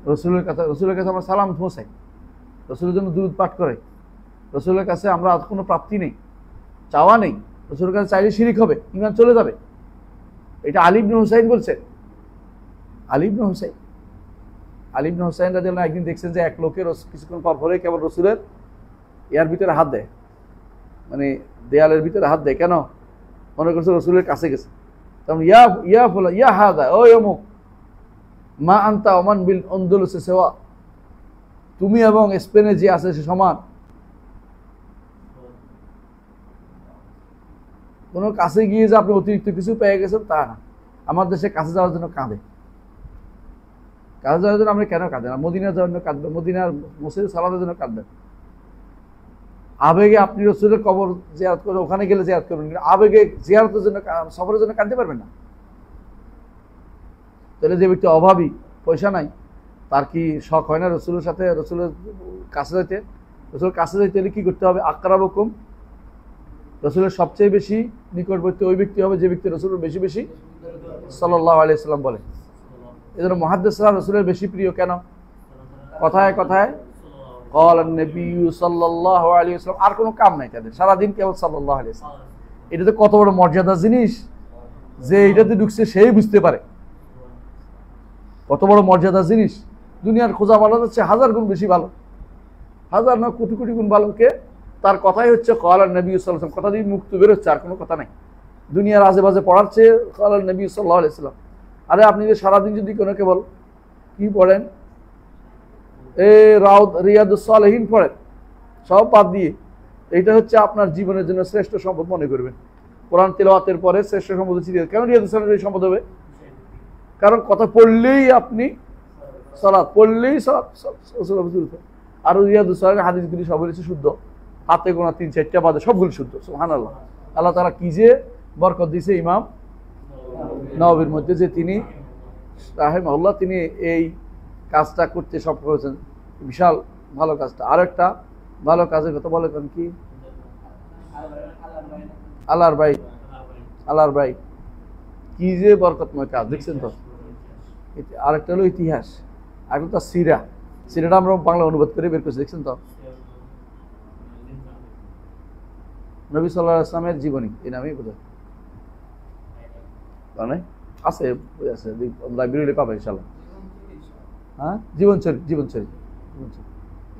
রসুলের কাছে আমরা সালাম পৌঁছাই, রসুলের জন্য দুরূদ পাঠ করে, রসুলের কাছে আমরা কোনো প্রাপ্তি নেই, চাওয়া নেই, রসুলের কাছে চাইলে শিরিক হবে, ঈমান চলে যাবে। এটা আলী ইবনে হুসাইন বলছে। আলী ইবনে হুসাইন রাদিয়াল্লাহু একদিন দেখছেন যে এক লোকের কিছুক্ষণ পর পরে কেবল রসুলের ইয়ার ভিতরে হাত দেয়, মানে দেয়ালের ভিতরে হাত দেয়। কেন? মনে করছে রসুলের কাছে গেছে। তখন ইয়া হাদা, ও অমুক, মা আনতা ওমান বিল আনদালুসে সেওয়া, তুমি এবং স্পেনে যে আছে সে সমান। কোনো কাছে গিয়ে যে আপনি অতিরিক্ত কিছু পেয়ে গেছেন তা না। আমার দেশে কাছে যাওয়ার জন্য কাঁদে, কাছে যাওয়ার জন্য আপনি কেন কাঁদেন? মদিনা যাওয়ার জন্য কাঁদবেন, মদিনার মসজিদে সালাতের জন্য কাঁদবেন। আবেগে আপনি রসুলের কবর জিয়ারত করে ওখানে গেলে জিয়ারত করবেন, কিন্তু আবেগে জিয়ারতের জন্য, সফরের জন্য কাঁদতে পারবেন না। তাহলে যে ব্যক্তি অভাবী, পয়সা নাই, তার কি শখ হয় না রসুলের সাথে, রসুলের কাছে যাইতে? রসুলের কাছে যাইতে হলে কি করতে হবে? আকরাবুকুম, রসুলের সবচেয়ে বেশি নিকটবর্তী ওই ব্যক্তি হবে যে ব্যক্তি রসুলের বেশি বেশি সাল্লাল্লাহু আলাইহি সাল্লাম বলে। এই জন্য মুহাদ্দিসরা রসুলের বেশি প্রিয় কেন? কথায় কথায় ক্বালান নবী সাল্লাল্লাহু আলাইহি ওয়াসাল্লাম, আর কোনো কাম নাই তাদের, সারাদিন কেবল সাল্লাল্লাহু আলাইহি ওয়াসাল্লাম। এটা তো কত বড় মর্যাদা জিনিস, যে এটাতে ঢুকছে সেই বুঝতে পারে কত বড় মর্যাদা জিনিস। দুনিয়ার খোঁজা ভালো হচ্ছে হাজার গুণ বেশি ভালো, হাজার না কোটি কোটি গুণ ভালো কে? তার কথাই হচ্ছে ক্বালান নবী সাল্লাল্লাহু আলাইহি ওয়াসাল্লাম, কথা দিয়ে মুক্ত বেরোচ্ছে, আর কোনো কথা নাই। দুনিয়ার আজে বাজে পড়ার চেয়ে ক্বালান নবী সাল্লাল্লাহু আলাইহি ওয়াসাল্লাম। আরে আপনি যে সারাদিন যদি কোনো কেবল কি পড়েন, রিয়াদুস সালেহিন পড়েন, সব বাদ দিয়ে এইটা হচ্ছে আপনার জীবনের জন্য শ্রেষ্ঠ সম্পদ মনে করবেন। কোরআন তেলাওয়াতের পরে শ্রেষ্ঠ সম্পদ হচ্ছে রিয়াদ। কেন রিয়াদুস সালেহিন সম্পদ হবে? কারণ কথা পড়লেই আপনি সালাত, পড়লেই সালাত, আর রিয়াদুস সালেহিন হাদিসগুলি সব হচ্ছে শুদ্ধ, হাতে গোনা ৩-৪টা বাদে সবগুলি শুদ্ধ। সুবহানাল্লাহ। আল্লাহ তাআলা কি যে বরকত দিয়েছে ইমাম নববীর মধ্যে, যে তিনি রাহিমাহুল্লাহ তিনি এই কাজটা করতে সফল হয়েছেন, বিশাল ভালো কাজটা। আর একটা ভালো কাজের কথা বলে কি? আল্লাহর ভাই কি যে বরকতময় কাজ, দেখছেন তো? আরেকটা হলো ইতিহাস, আরেকটা সিরাটা আমরা বাংলা অনুবাদ করে বের করছি, দেখছেন তো? নবী সাল্লাল্লাহু আলাইহি ওয়াসাল্লামের জীবনী, এই নামেই বোঝায়, মানে আছে লাইব্রেরিতে পাবে ইনশাআল্লাহ। হ্যাঁ, জীবনচরিত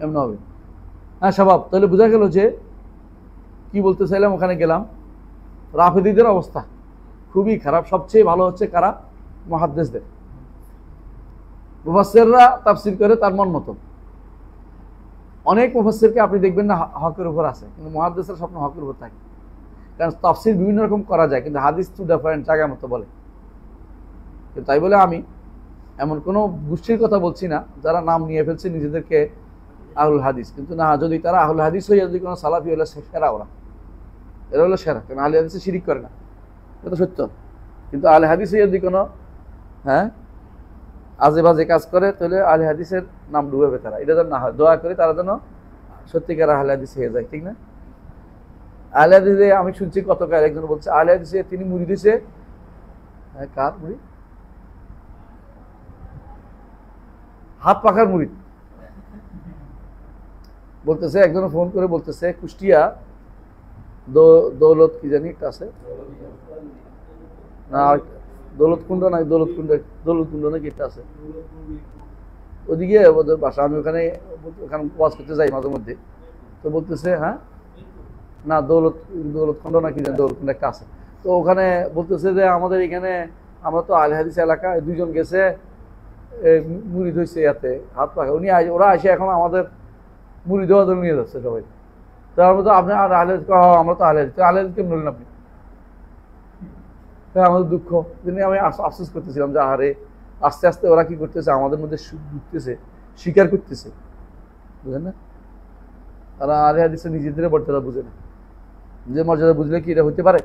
এমন হবে। হ্যাঁ স্বভাব। তাহলে বোঝা গেল যে কি বলতে চাইলাম, ওখানে গেলাম, রাফেদীদের অবস্থা খুবই খারাপ। সবচেয়ে ভালো হচ্ছে কারা? মুহাদ্দিসদের। মুফাসসিররা তাফসীর করে তার মন মতো। অনেক মুফাসসিরকে আপনি দেখবেন না হকের উপর আছে, কিন্তু মুহাদ্দিসরা স্বপ্ন হকের উপর থাকে। কারণ তাফসীর বিভিন্ন রকম করা যায়, কিন্তু হাদিস টু ডিফারেন্ট জায়গা মতো বলে। তাই বলে আমি এমন কোনো গোষ্ঠীর কথা বলছি না যারা নাম নিয়ে ফেলছে নিজেদেরকে আহলুল হাদিস, কিন্তু না, যদি তারা আহলুল হাদিস হয়ে যদি কোনো সালাফি হলে সেরা, এরা হলো সেরা। কারণ আহলে হাদিসে শিরিক করে না, এটা সত্য। কিন্তু আহলে হাদিস হয়ে যদি কোনো আজে বাজে কাজ করে, তাহলে আহলে হাদিসের নাম ডুবে তারা। এটা যেন না হয়, দোয়া করে তারা যেন সত্যিকার আহলে হাদিস হয়ে যায়, ঠিক না? আহলে হাদিসে আমি শুনছি কতকাল একজন বলছে আহলে হাদিসে তিনি মুড়ি দিছে, কার মুড়ি? হাত পাখার মুড়ি। বলতেছে একজন ফোন করে বলতেছে কুষ্টিয়া দৌলত কি জানি একটা আছে না, দৌলতকুণ্ড নাকি একটা আছে, ওদিকে ওদের বাসা। আমি ওখানে ওয়াজ করতে যাই মাঝে মধ্যে, তো বলতেছে হ্যাঁ না দৌলতকুণ্ড নাকি জানি, দৌলতকুণ্ড একটা আছে। তো ওখানে বলতেছে যে আমাদের এখানে, আমরা তো আহলে হাদিস এলাকা, দুইজন গেছে মুড়ি ধরছে ইয়াতে হাত পাখা, ওরা আসে এখন আমাদের মুড়ি দেওয়ার জন্য নিয়ে যাচ্ছে সবাই। তো আমরা তো আপনি আর আহলে, আমরা তো আহলে হাদিস, আহলে হাদিস কেমন বললেন আপনি? তাই আমাদের দুঃখ। তিনি আমি আফসোস করতেছিলাম যে আরে আস্তে আস্তে ওরা কি করতেছে, আমাদের মধ্যে ঢুকতেছে, স্বীকার করতেছে, বুঝলেন না? তারা আরে হাদিসে নিজেদের মর্যাদা বুঝে না। নিজের মর্যাদা বুঝলে কি এটা হতে পারে?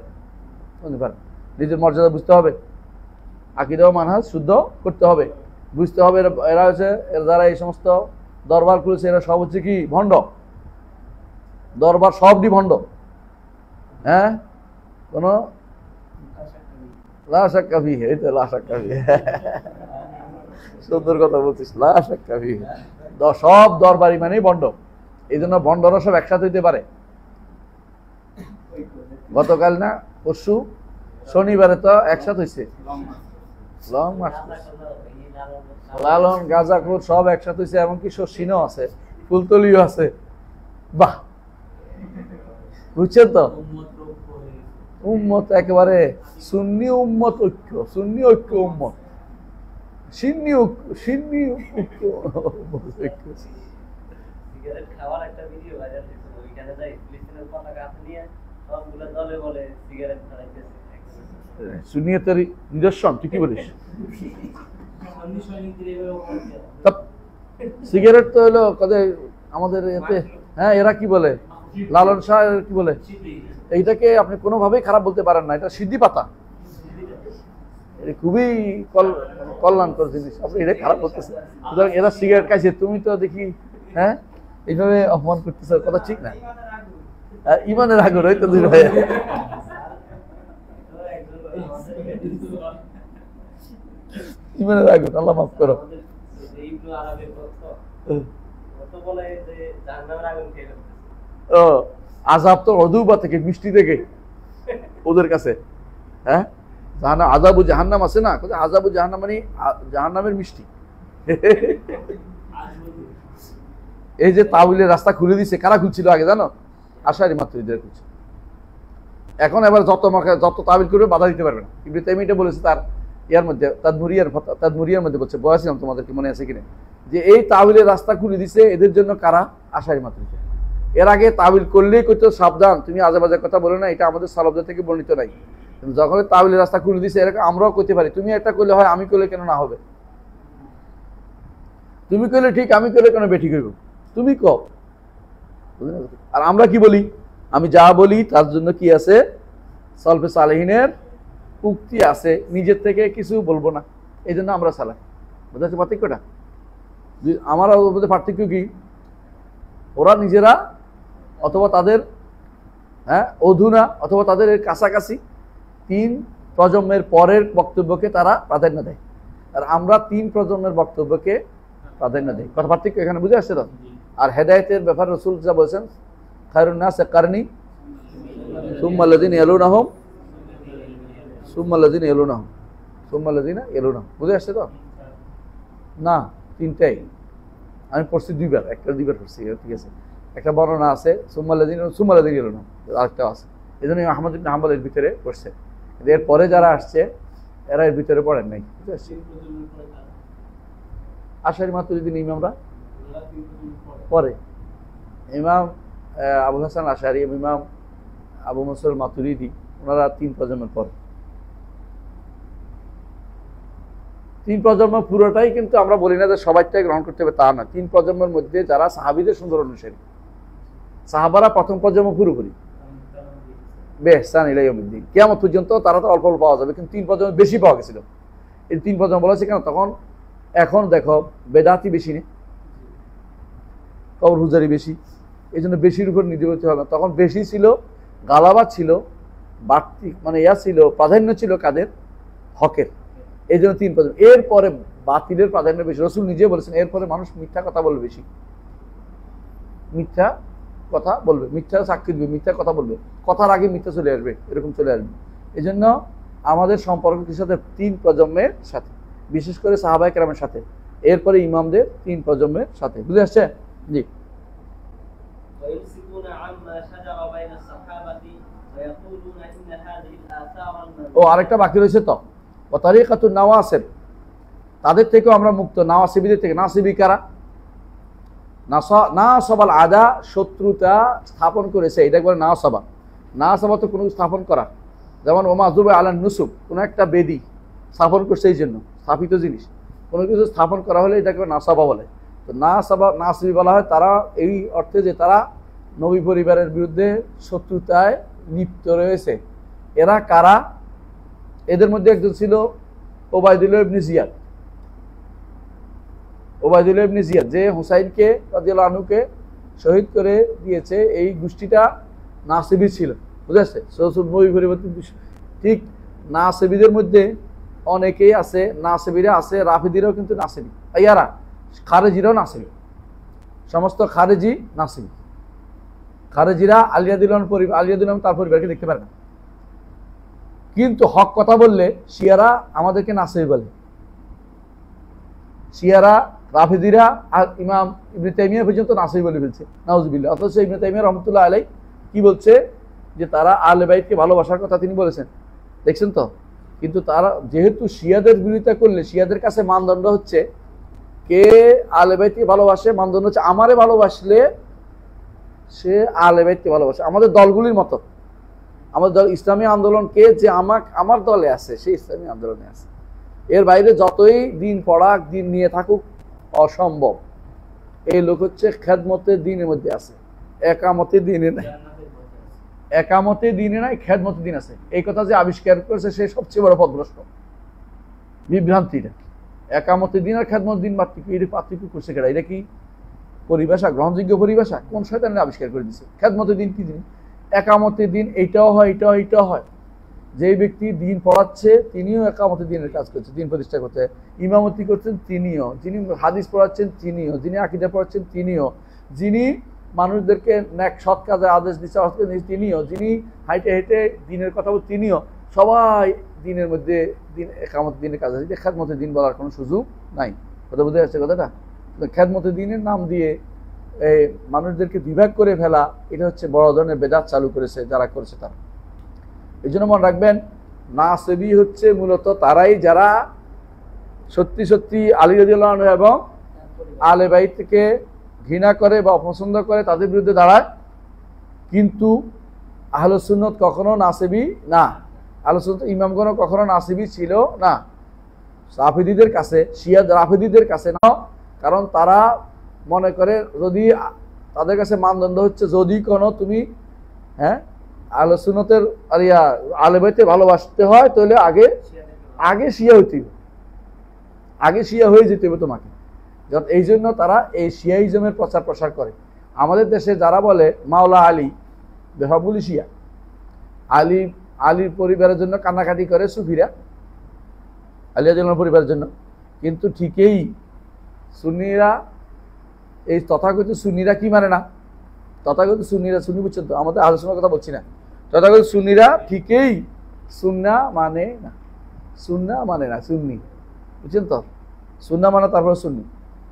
হতে পারে। নিজের মর্যাদা বুঝতে হবে, আকীদা ও মানহাজ শুদ্ধ করতে হবে, বুঝতে হবে। এরা হচ্ছে যারা এই সমস্ত দরবার করেছে এরা সব হচ্ছে কি ভণ্ড, দরবার সবটি ভণ্ড। হ্যাঁ, কোনো লাশাক্কা ফিহি, এই তো লাশাক্কা ফিহি, সুন্দর কথা বলছিস, লাশাক্কা ফিহি। সব দরবারি মানেই ভণ্ড। এই জন্য ভণ্ডরা সব একসাথে হইতে পারে। গতকাল না পরশু শনিবারে তো একসাথে হয়েছে, লং মার্চ, লালন গাঁজাখোর সব একসাথে হয়েছে, এমনকি শশিনও আছে, ফুলতলিও আছে। বাহ, বুঝছেন তো? উম্মত একেবারে সুন্নি উম্মত ঐক্য, সুন্নি ঐক্য উম্মত, সিন্নি ঐক্য ঐক্য। সিগারেট খাওয়ার একটা ভিডিও ভাইরাল হয়েছে, ওইখানে যাই ফিলিস্তিনের পতাকা হাতে নিয়ে সবগুলো দলে বলে সিগারেট খাওয়াইতেছে। সুন্নিয়তের নিদর্শন, তুই কি বলিস? সিগারেট তো হলো কাজে আমাদের এতে। হ্যাঁ, এরা কি বলে, লালন শাহ কি বলে, এইটাকে আপনি কোনোভাবেই খারাপ বলতে পারেন না, এটা সিদ্ধি পাতা, খুবই কল্যাণকর জিনিস, আপনি এটাই খারাপ বলতেছেন। সুতরাং এরা সিগারেট খাইছে, তুমি তো দেখি হ্যাঁ এইভাবে অপমান করতেছ, কথা ঠিক না। ইমানের আগুন, ওই তো দুই ভাই, ইমানের আগুন, আল্লাহ মাফ করো। ও আযাব তো অদুবা থেকে, মিষ্টি থেকে ওদের কাছে। হ্যাঁ, আযাবু জাহান্নাম আছে না, আযাবু জাহান্নাম মানে জাহান্নামের মিষ্টি। এই যে তাওয়িলের রাস্তা খুলে দিছে, কারা খুলছিল আগে জানো? আশারি মাতুরিদের খুলছে। এখন এবার যত তাওয়িল করবে বাধা দিতে পারবে না। ইবনে তাইমিয়া এটা বলেছে তার ইয়ার মধ্যে, তাদমুরিয়ার মধ্যে বলছে, বলেছিলাম তোমাদেরকে, মনে আছে কিনা, যে এই তাওয়িলের রাস্তা খুলে দিছে এদের জন্য কারা? আশারি মাতুরিদের। এর আগে তাওয়িল করলেই কইতো সাবধান, তুমি আজে বাজে কথা বলো না, এটা আমাদের সালাফদের থেকে বর্ণিত নাই। কিন্তু যখন তাওয়িলের রাস্তা খুলে দিছে, এরকম আমরাও করতে পারি, তুমি একটা করলে হয়, আমি করলে কেন না হবে? তুমি করলে ঠিক, আমি করলে কেন বেঠিক হইব? তুমি কও। আর আমরা কি বলি? আমি যা বলি তার জন্য কি আছে? সালফে সালেহিনের উক্তি আছে, নিজের থেকে কিছু বলবো না, এই জন্য আমরা চালাই। বুঝতে পারছি পার্থক্যটা? আমার মধ্যে পার্থক্য কি? ওরা নিজেরা অথবা তাদের অধুনা অথবা তাদের কাছাকাছি 3 প্রজন্মের পরের বক্তব্যকে তারা প্রাধান্য দেয়, আর আমরা 3 প্রজন্মের বক্তব্যকে প্রাধান্য দেয়। কথা পার্থক্য এখানে বুঝে আসছে তো? আর হেদায়েতের ব্যাপারে রাসূল যা বলেছেন, খায়রুন নাস কারনি সুম্মা আল্লাযিনা ইয়ালুনাহুম সুম্মা আল্লাযিনা ইয়ালুনাহুম সুম্মা আল্লাযিনা ইয়ালুনাহুম। বুঝে আসছে তো? না, 3টাই আমি পড়ছি 2বার, একটা 2বার পড়ছি, ঠিক আছে। একটা বর্ণনা আছে সুম্মা আল্লাযিনা ইয়ালুনাহুম, আরেকটা আছে। এজন্য আহমদ ইবনে হাম্বল এর ভিতরে পড়ছে, কিন্তু এর পরে যারা আসছে এরা এর ভিতরে পড়েন নাই। বুঝতে পারছি? আশারি মাতুরিদি ইমামরা পরে, ইমাম আবুল হাসান আশারি, ইমাম আবু মুসা মাতুরিদি, ওনারা 3 প্রজন্মের পর। 3 প্রজন্ম পুরোটাই, কিন্তু আমরা বলি না যে সবাইটাই গ্রহণ করতে হবে, তা না। 3 প্রজন্মের মধ্যে যারা সাহাবীদের সুন্দর অনুসারী, সাহাবারা প্রথম প্রজন্ম পুরোপুরি বেহসান ইলা ইয়াউমিদ্দিন, কিয়ামত পর্যন্ত তারা তো অল্প অল্প পাওয়া যাবে, কিন্তু 3 প্রজন্ম বেশি পাওয়া গেছিল। এই 3 প্রজন্ম বলা হয়েছে কেন? তখন এখন দেখো বেদাতি বেশি নেই, কবর হুজারি বেশি, এই জন্য বেশির উপর নির্ভর হতে হবে। তখন বেশি ছিল, গালাবা ছিল, বাড়তি মানে ছিল, প্রাধান্য ছিল কাদের? হকের। এই জন্য 3 প্রজন্ম। এরপরে বাতিলের প্রাধান্য বেশি। রাসূল নিজে বলেছেন এরপরে মানুষ মিথ্যা কথা বলবে, বেশি মিথ্যা কথা বলবে, মিথ্যা সাক্ষী দিবে, মিথ্যা কথা বলবে, কথার আগে মিথ্যা চলে আসবে, এরকম চলে আসবে। এই জন্য আমাদের সম্পর্ক কি সাথে? 3 প্রজন্মের সাথে, বিশেষ করে সাহাবায়ে কেরামের সাথে, এরপরে ইমামদের 3 প্রজন্মের সাথে। বুঝে আসছে? জি। ও আরেকটা বাকি রয়েছে তো, ও তারিকাতুন নাওয়াসিব, তাদের থেকেও আমরা মুক্ত। নাওয়াসিবীদের থেকে। নাসিবী কারা? নাসাবাল আদা, শত্রুতা স্থাপন করেছে, এটা বলে নাসাবা। নাসাবা তো কোনো স্থাপন করা, যেমন ওমাজুবে আলান নুসুব, কোনো একটা বেদি স্থাপন করছে এই জন্য, স্থাপিত জিনিস কোনো কিছু স্থাপন করা হলে এটাকে নাসাবা বলে। তো নাসবি বলা হয় তারা এই অর্থে যে তারা নবী পরিবারের বিরুদ্ধে শত্রুতায় লিপ্ত রয়েছে। এরা কারা? এদের মধ্যে একজন ছিল ওবায়দুল্লাহ ইবনে জিয়াদ। ওবায়দুল্লাহ ইবনে জিয়াদ যে হুসাইনকে রাদিয়াল্লাহু আনহুকে শহীদ করে দিয়েছে, এই গোষ্ঠীটা নাসিবি ছিল, বুঝেছে? নবী পরিবর্তন ঠিক নাসিবিদের মধ্যে অনেকেই আছে, নাসিবিরা আছে, রাফিদিরাও কিন্তু নাসিবি, ইয়ারা খারেজিরাও নাসিবি, সমস্ত খারেজি নাসিবি। খারেজিরা আলিয়াদুল্লাহ তার পরিবারকে দেখতে পারে না, কিন্তু হক কথা বললে শিয়ারা আমাদেরকে নাসিবি বলে। শিয়ারা, রাফিদিরা আর ইমাম ইবনে তাইমিয়া পর্যন্ত নাসিবি বলে ফেলছে, নাউজুবিল্লাহ। অথচ ইবনে তাইমিয়া রহমতুল্লাহ আলাই কি বলছে যে তারা আহলে বাইতকে ভালোবাসার কথা তিনি বলেছেন, দেখছেন তো? কিন্তু তারা যেহেতু শিয়াদের বিরোধিতা করলে, শিয়াদের কাছে মানদণ্ড হচ্ছে কে আহলে বাইতকে ভালোবাসে, মানদণ্ড হচ্ছে আমারে ভালোবাসলে সে আহলে বাইতকে ভালোবাসে। আমাদের দলগুলির মতো, আমাদের দল ইসলামী আন্দোলন কে যে আমার দলে আছে সে ইসলামী আন্দোলনে আছে, এর বাইরে যতই দিন পড়াক, দিন নিয়ে থাকুক, অসম্ভব। এই লোক হচ্ছে খেদমতে দিনের মধ্যে আছে, একামতে দিনে নাই, একামতে দিনে নাই, খেদমতে দিন আছে। এই কথা যে আবিষ্কার করেছে সে সবচেয়ে বড় পথভ্রষ্ট, বিভ্রান্তিটা। একামতে দিন আর খেদমত দিন পার্থক্য করছে কেডা? এটা কি পরিভাষা, গ্রহণযোগ্য পরিভাষা? কোন শয়তানের আবিষ্কার করে দিচ্ছে? খেদমতে দিন কি জিনিস? একামতে দিন এইটাও হয়, এইটাও হয়। যেই ব্যক্তি দিন পড়াচ্ছে তিনিও একামতে দিনের কাজ করছে, দিন প্রতিষ্ঠা করতে। ইমামতি করছেন তিনিও, যিনি হাদিস পড়াচ্ছেন তিনিও, যিনি আকীদা পড়াচ্ছেন তিনিও, যিনি মানুষদেরকে ন্যাক সৎ কাজে আদেশ দিচ্ছে তিনিও, যিনি হাইটে হেঁটে দিনের কথা বল তিনিও। সবাই দিনের মধ্যে দিন একামতে দিনের কাজ আছে, খেদমতে দিন বলার কোনো সুযোগ নাই। কথা বুঝতে যাচ্ছে কথাটা? খেদমতে দিনের নাম দিয়ে মানুষদেরকে বিভাগ করে ফেলা, এটা হচ্ছে বড় ধরনের বেদাত চালু করেছে যারা করেছে তারা। এই জন্য মনে রাখবেন, নাসেবি হচ্ছে মূলত তারাই যারা সত্যি সত্যি আলী রাদিয়াল্লাহু আনহু এবং আহলে বাইতকে ঘৃণা করে বা অপছন্দ করে, তাদের বিরুদ্ধে দাঁড়ায়। কিন্তু আহলে সুন্নাত কখনো নাসেবি না, আহলে সুন্নাত ইমামগণ কখনো নাসেবি ছিল না রাফিদিদের কাছে, শিয়া রাফিদিদের কাছে না। কারণ তারা মনে করে যদি তাদের কাছে মানদণ্ড হচ্ছে যদি কোনো তুমি আহলে সুন্নাতের আর আহলে বাইতে ভালোবাসতে হয় তাহলে আগে শিয়া হইতে হবে, আগে শিয়া হয়ে যেতে হবে তোমাকে। এই জন্য তারা এই শিয়াইজমের প্রচার প্রসার করে। আমাদের দেশে যারা বলে মাওলা আলী, সবগুলি শিয়া। আলীর পরিবারের জন্য কান্নাকাটি করে সুফিরা, আলী রাদিয়াল্লাহু পরিবারের জন্য। কিন্তু ঠিকই সুন্নিরা, এই তথাকথিত সুন্নিরা কি মানে না? তথাকথিত সুন্নিরা, সুন্নি বুঝছেন তো, আমাদের আলোচনার কথা বলছি না। তথাকথিত সুন্নিরা ঠিকই সুন্না মানে না, সুন্না মানে না, সুন্নি, বুঝছেন তো? সুন্না মানে তারপর সুন্নি।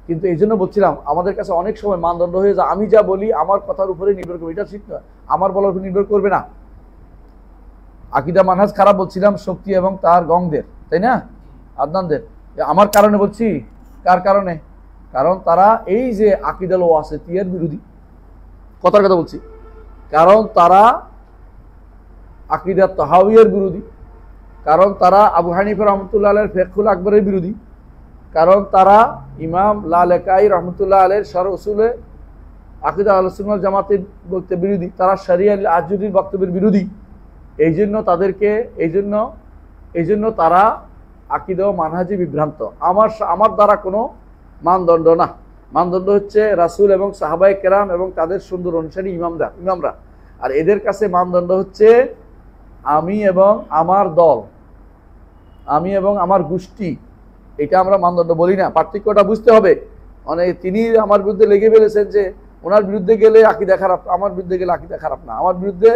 কিন্তু এই জন্য বলছিলাম আমাদের কাছে অনেক সময় মানদণ্ড হয়ে যায় আমি যা বলি আমার কথার উপরে নির্ভর করবে, এটা ঠিক নয়, আমার বলার উপর নির্ভর করবে না। আকীদা মানহাজ খারাপ বলছিলাম শক্তি এবং তার গংদের, তাই না, আদনানদের। আমার কারণে বলছি, কার কারণে? কারণ তারা এই যে আকীদাল ওয়াসিতিয়ার বিরোধী, কথার কথা বলছি। কারণ তারা আকীদা তাহাউইয়ার বিরোধী, কারণ তারা আবু হানিফা রহমতুল্লাহ আলাইহির ফিকহুল আকবরের বিরোধী, কারণ তারা ইমাম লালেকাই রহমতুল্লাহ আলাইহির শরহ উসুলে আকীদা আহলুস সুন্নাহ ওয়াল জামাতের বক্তব্যের বিরোধী, তারা শরিয়া আজুরির বক্তব্যের বিরোধী। এই জন্য তারা আকীদা ও মানহাজি বিভ্রান্ত। আমার দ্বারা কোনো মানদণ্ড না, মানদণ্ড হচ্ছে রাসূল এবং সাহাবায়ে কেরাম এবং তাদের সুন্দর অনুসারী ইমামরা। আর এদের কাছে মানদণ্ড হচ্ছে আমি এবং আমার দল, আমি এবং আমার গোষ্ঠী। এটা আমরা মানদণ্ড বলি না, পার্থক্যটা বুঝতে হবে। মানে তিনি আমার বিরুদ্ধে লেগে ফেলেছেন যে ওনার বিরুদ্ধে গেলে আকীদা খারাপ, আমার বিরুদ্ধে গেলে আকীদা খারাপ না। আমার বিরুদ্ধে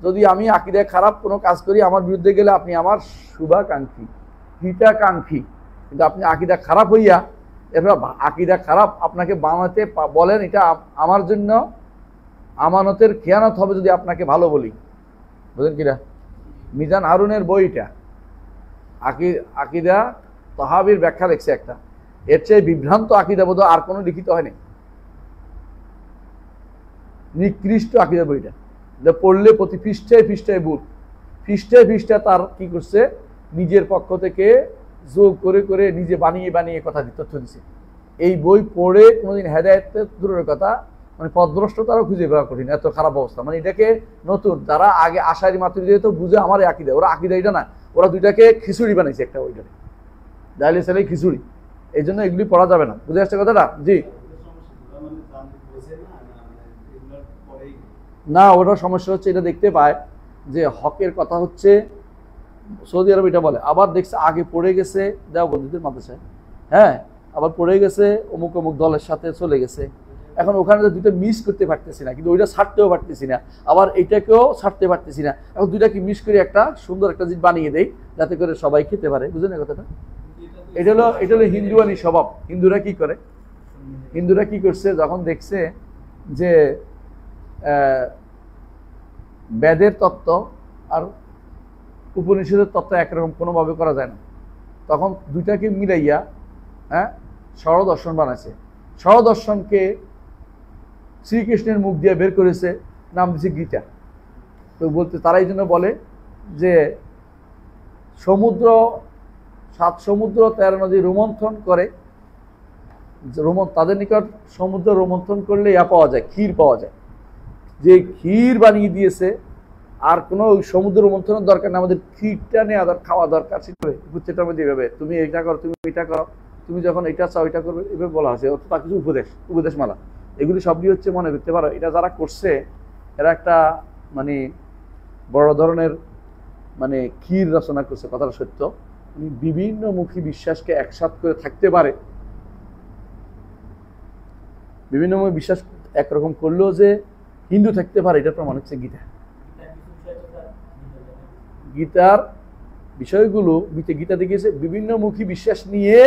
যদি আমি আকীদা খারাপ কোনো কাজ করি, আমার বিরুদ্ধে গেলে আপনি আমার শুভাকাঙ্ক্ষী, হিতাকাঙ্ক্ষী। কিন্তু আপনি আকীদা খারাপ হইয়া এরপর আকীদা খারাপ আপনাকে বানাতে বলেন, এটা আমার জন্য আমানতের খেয়ানত হবে যদি আপনাকে ভালো বলি। বুঝলেন কিনা? মিজান হারুনের বইটা আকীদা তাহাবির ব্যাখ্যা লিখছে একটা, এর চেয়ে বিভ্রান্ত আকীদা বোধ আর কোনো লিখিত হয়নি। নিকৃষ্ট আকীদা বইটা, পড়লে প্রতি পৃষ্ঠায় পৃষ্ঠায় বুট, ফিস্টে ফিস্টে তার কি করছে, নিজের পক্ষ থেকে যোগ করে করে নিজে বানিয়ে বানিয়ে কথা তথ্য দিচ্ছে। এই বই পড়ে কোনোদিন হেদায়েতের দূরের কথা, মানে পদভ্রষ্টতারও খুঁজে পাওয়া কঠিন, এত খারাপ অবস্থা। মানে এটাকে নতুন যারা আগে আশারি মাতৃ তো বুঝে আমার আকিদা, ওরা আকিদা এটা না, ওরা দুইটাকে খিচুড়ি বানাইছে একটা, ওইটাকে ডাইলে সেলে খিচুড়ি। এই জন্য এগুলি পড়া যাবে না। বুঝে আসছে কথাটা? জি না, ওটার সমস্যা হচ্ছে এটা দেখতে পায় যে হকের কথা হচ্ছে সৌদি আরব এটা বলে, আবার দেখছে আগে পড়ে গেছে দেওবন্দীদের মাদ্রাসায়, হ্যাঁ, আবার পড়ে গেছে অমুক অমুক দলের সাথে চলে গেছে। এখন ওখানে দুটো মিস করতে পারতেছি না, কিন্তু ওইটা ছাড়তেও পারতেছি না, আবার এটাকেও ছাড়তে পারতেছি না। এখন দুইটাকে মিস করে একটা সুন্দর একটা জিনিস বানিয়ে দেই যাতে করে সবাই খেতে পারে। বুঝলেন না কথাটা? এটা হলো হিন্দুয়ানি স্বভাব। হিন্দুরা কি করছে, যখন দেখছে যে বেদের তত্ত্ব আর উপনিষদের তত্ত্ব একরকম কোনোভাবে করা যায় না, তখন দুইটাকে মিলাইয়া ষড়দর্শন বানাইছে। ষড়দর্শনকে শ্রীকৃষ্ণের মুখ দিয়ে বের করেছে, নাম দিচ্ছে গীতা। তো বলতে তারা এই জন্য বলে যে সমুদ্র, 7 সমুদ্র 13 নদী রোমন্থন করে, তাদের নিকট সমুদ্র রোমন্থন করলে পাওয়া যায়, ক্ষীর পাওয়া যায়। যে ক্ষীর বানিয়ে দিয়েছে, আর কোনো সমুদ্র রোমন্থনের দরকার না, আমাদের ক্ষীরটা নেওয়া খাওয়া দরকার। সেটার মধ্যে এভাবে তুমি এটা করো, তুমি এটা করো, তুমি যখন এটা চাও এটা করবে, এভাবে বলা হয়েছে। তা কিছু উপদেশমালা, এগুলি সবই হচ্ছে, মনে করতে পারো এটা যারা করছে এরা একটা মানে বড় ধরনের মানে ক্ষীর রচনা করছে। কথাটা সত্য, বিভিন্ন মুখী বিশ্বাসকে একসাথ করে থাকতে পারে, বিভিন্ন মুখী বিশ্বাস একরকম করলেও যে হিন্দু থাকতে পারে, এটার প্রমাণ হচ্ছে গীতা। গীতার বিষয়গুলো গীতা দেখিয়েছে বিভিন্ন মুখী বিশ্বাস নিয়ে